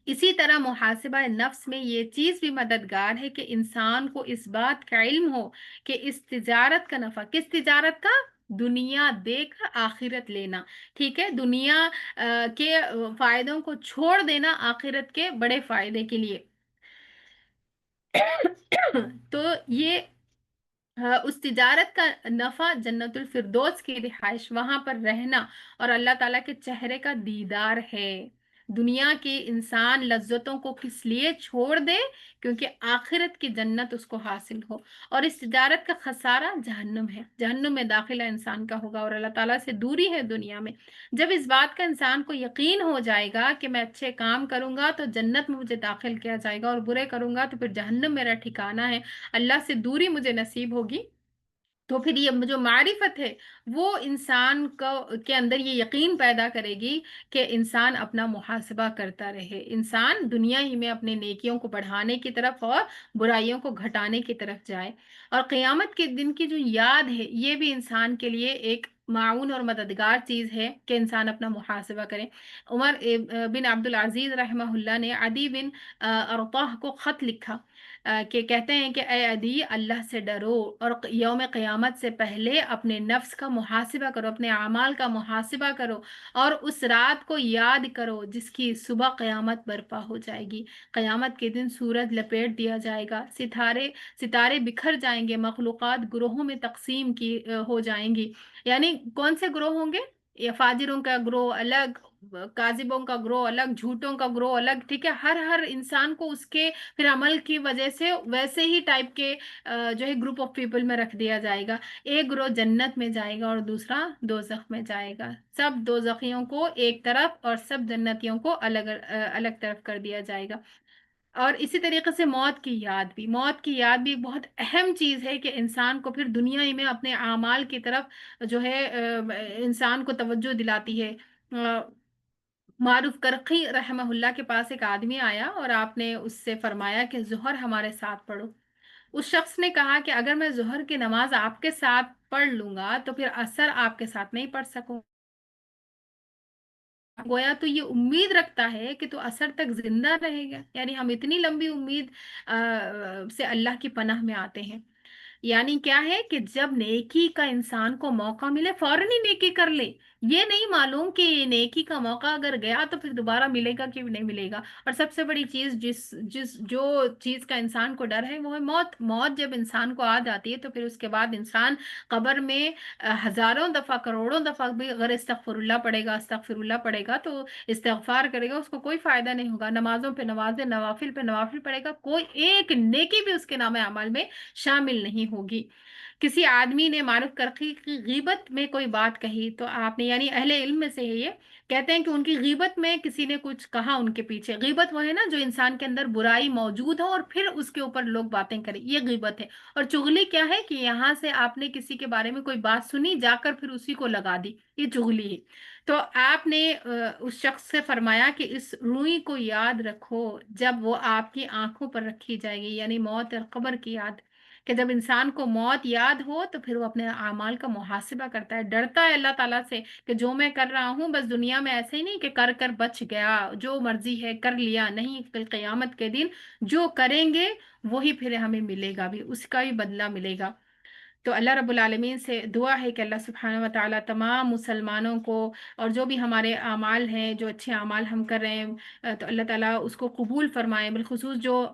اسی طرح محاسبہ نفس میں یہ چیز بھی مددگار ہے کہ انسان کو اس بات کا علم ہو کہ اس تجارت کا نفع، کس تجارت کا؟ دنیا دے کر آخرت لینا. ٹھیک ہے، دنیا کے فائدوں کو چھوڑ دینا آخرت کے بڑے فائدے کے لیے. تو یہ اس تجارت کا نفع جنت الفردوس کی رہائش، وہاں پر رہنا اور اللہ تعالیٰ کے چہرے کا دیدار ہے. دنیا کی انسان لذتوں کو کس لیے چھوڑ دے؟ کیونکہ آخرت کی جنت اس کو حاصل ہو. اور اس تجارت کا خسارہ جہنم ہے، جہنم میں داخلہ انسان کا ہوگا اور اللہ تعالیٰ سے دوری ہے دنیا میں. جب اس بات کا انسان کو یقین ہو جائے گا کہ میں اچھے کام کروں گا تو جنت میں مجھے داخل کیا جائے گا، اور برے کروں گا تو پھر جہنم میرا ٹھکانہ ہے، اللہ سے دوری مجھے نصیب ہوگی، تو پھر یہ جو معرفت ہے وہ انسان کو کے اندر یہ یقین پیدا کرے گی کہ انسان اپنا محاسبہ کرتا رہے، انسان دنیا ہی میں اپنے نیکیوں کو بڑھانے کی طرف اور برائیوں کو گھٹانے کی طرف جائے. اور قیامت کے دن کی جو یاد ہے، یہ بھی انسان کے لیے ایک معاون اور مددگار چیز ہے کہ انسان اپنا محاسبہ کرے. عمر بن عبد العزیز رحمہ اللہ نے عدی بن ارطاہ کو خط لکھا کہ کہتے ہیں کہ اے عدی، اللہ سے ڈرو اور یوم قیامت سے پہلے اپنے نفس کا محاسبہ کرو، اپنے اعمال کا محاسبہ کرو، اور اس رات کو یاد کرو جس کی صبح قیامت برپا ہو جائے گی. قیامت کے دن سورج لپیٹ دیا جائے گا، ستارے بکھر جائیں گے، مخلوقات گروہوں میں تقسیم کی ہو جائیں گی. یعنی کون سے گروہ ہوں گے؟ یہ فاجروں کا گروہ الگ، کاذبوں کا گروہ الگ، جھوٹوں کا گروہ الگ. ٹھیک ہے، ہر انسان کو اس کے پھر عمل کی وجہ سے ویسے ہی ٹائپ کے جو ہے گروپ آف پیپل میں رکھ دیا جائے گا. ایک گروہ جنت میں جائے گا اور دوسرا دوزخ میں جائے گا. سب دوزخیوں کو ایک طرف اور سب جنتیوں کو الگ الگ طرف کر دیا جائے گا. اور اسی طریقے سے موت کی یاد بھی بہت اہم چیز ہے کہ انسان کو پھر دنیا ہی میں اپنے اعمال کی طرف جو ہے انسان کو توجہ دلاتی ہے. معروف کرخی رحمہ اللہ کے پاس ایک آدمی آیا اور آپ نے اس سے فرمایا کہ ظہر ہمارے ساتھ پڑھو. اس شخص نے کہا کہ اگر میں ظہر کی نماز آپ کے ساتھ پڑھ لوں گا تو پھر عصر آپ کے ساتھ نہیں پڑھ سکوں. گویا تو یہ امید رکھتا ہے کہ تو عصر تک زندہ رہے گا. یعنی ہم اتنی لمبی امید سے اللہ کی پناہ میں آتے ہیں. یعنی کیا ہے کہ جب نیکی کا انسان کو موقع ملے فوراً ہی نیکی کر لے. یہ نہیں معلوم کہ یہ نیکی کا موقع اگر گیا تو پھر دوبارہ ملے گا کہ نہیں ملے گا. اور سب سے بڑی چیز جو چیز کا انسان کو ڈر ہے وہ ہے موت. موت جب انسان کو آ جاتی ہے تو پھر اس کے بعد انسان قبر میں ہزاروں دفعہ کروڑوں دفعہ بھی اگر استغفر اللہ پڑھے گا تو استغفار کرے گا، اس کو کوئی فائدہ نہیں ہوگا. نمازوں پہ نمازیں، نوافل پہ نوافل پڑھے گا، کوئی ایک نیکی بھی اس کے نام اعمال میں شامل نہیں ہوگی۔ کسی آدمی نے معروف کرخی کی غیبت میں کوئی بات کہی تو آپ نے، یعنی اہل علم میں سے ہے یہ، کہتے ہیں کہ ان کی غیبت میں کسی نے کچھ کہا ان کے پیچھے، غیبت وہ ہے نا جو انسان کے اندر برائی موجود ہو اور پھر اس کے اوپر لوگ باتیں کریں، یہ غیبت ہے۔ اور چغلی کیا ہے کہ یہاں سے آپ نے کسی کے بارے میں کوئی بات سنی، جا کر پھر اسی کو لگا دی، یہ چغلی ہے۔ تو آپ نے اس شخص سے فرمایا کہ اس روئی کو یاد رکھو جب وہ آپ کی آنکھوں پر رکھی جائے گی، یعنی موت اور قبر کی یاد، کہ جب انسان کو موت یاد ہو تو پھر وہ اپنے اعمال کا محاسبہ کرتا ہے، ڈرتا ہے اللہ تعالیٰ سے کہ جو میں کر رہا ہوں بس دنیا میں ایسے ہی نہیں کہ کر کر بچ گیا، جو مرضی ہے کر لیا، نہیں، کل قیامت کے دن جو کریں گے وہی پھر ہمیں ملے گا، بھی اس کا بھی بدلہ ملے گا۔ تو اللہ رب العالمین سے دعا ہے کہ اللہ سبحانہ و تعالیٰ تمام مسلمانوں کو، اور جو بھی ہمارے اعمال ہیں، جو اچھے اعمال ہم کر رہے ہیں، تو اللہ تعالیٰ اس کو قبول فرمائے، بالخصوص جو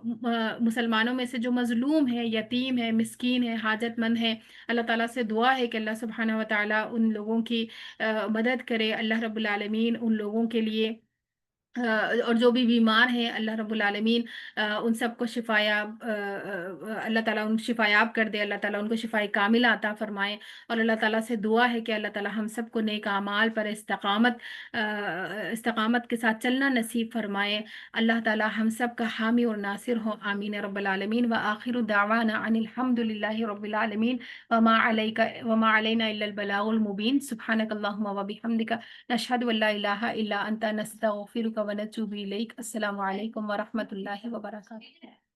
مسلمانوں میں سے جو مظلوم ہے، یتیم ہے، مسکین ہے، حاجت مند ہے، اللہ تعالیٰ سے دعا ہے کہ اللہ سبحانہ و تعالیٰ ان لوگوں کی مدد کرے، اللہ رب العالمین ان لوگوں کے لیے اور جو بھی بیمار ہیں اللہ رب العالمین ان سب کو شفایاب، اللہ تعالیٰ ان شفایاب کر دے، اللہ تعالیٰ ان کو شفائے کاملہ عطا فرمائے۔ اور اللہ تعالیٰ سے دعا ہے کہ اللہ تعالیٰ ہم سب کو نیک اعمال پر استقامت کے ساتھ چلنا نصیب فرمائے۔ اللہ تعالیٰ ہم سب کا حامی اور ناصر ہو، آمین رب العالمین۔ وآخر دعوانا ان الحمد للہ رب العالمین، وما علینا الا البلاغ المبین، سبحانک اللہم وبحمدک، نشہد ان لا الہ الا انت، نستغفرک ونتوب الیک۔ السلام علیکم ورحمۃ اللہ وبرکاتہ۔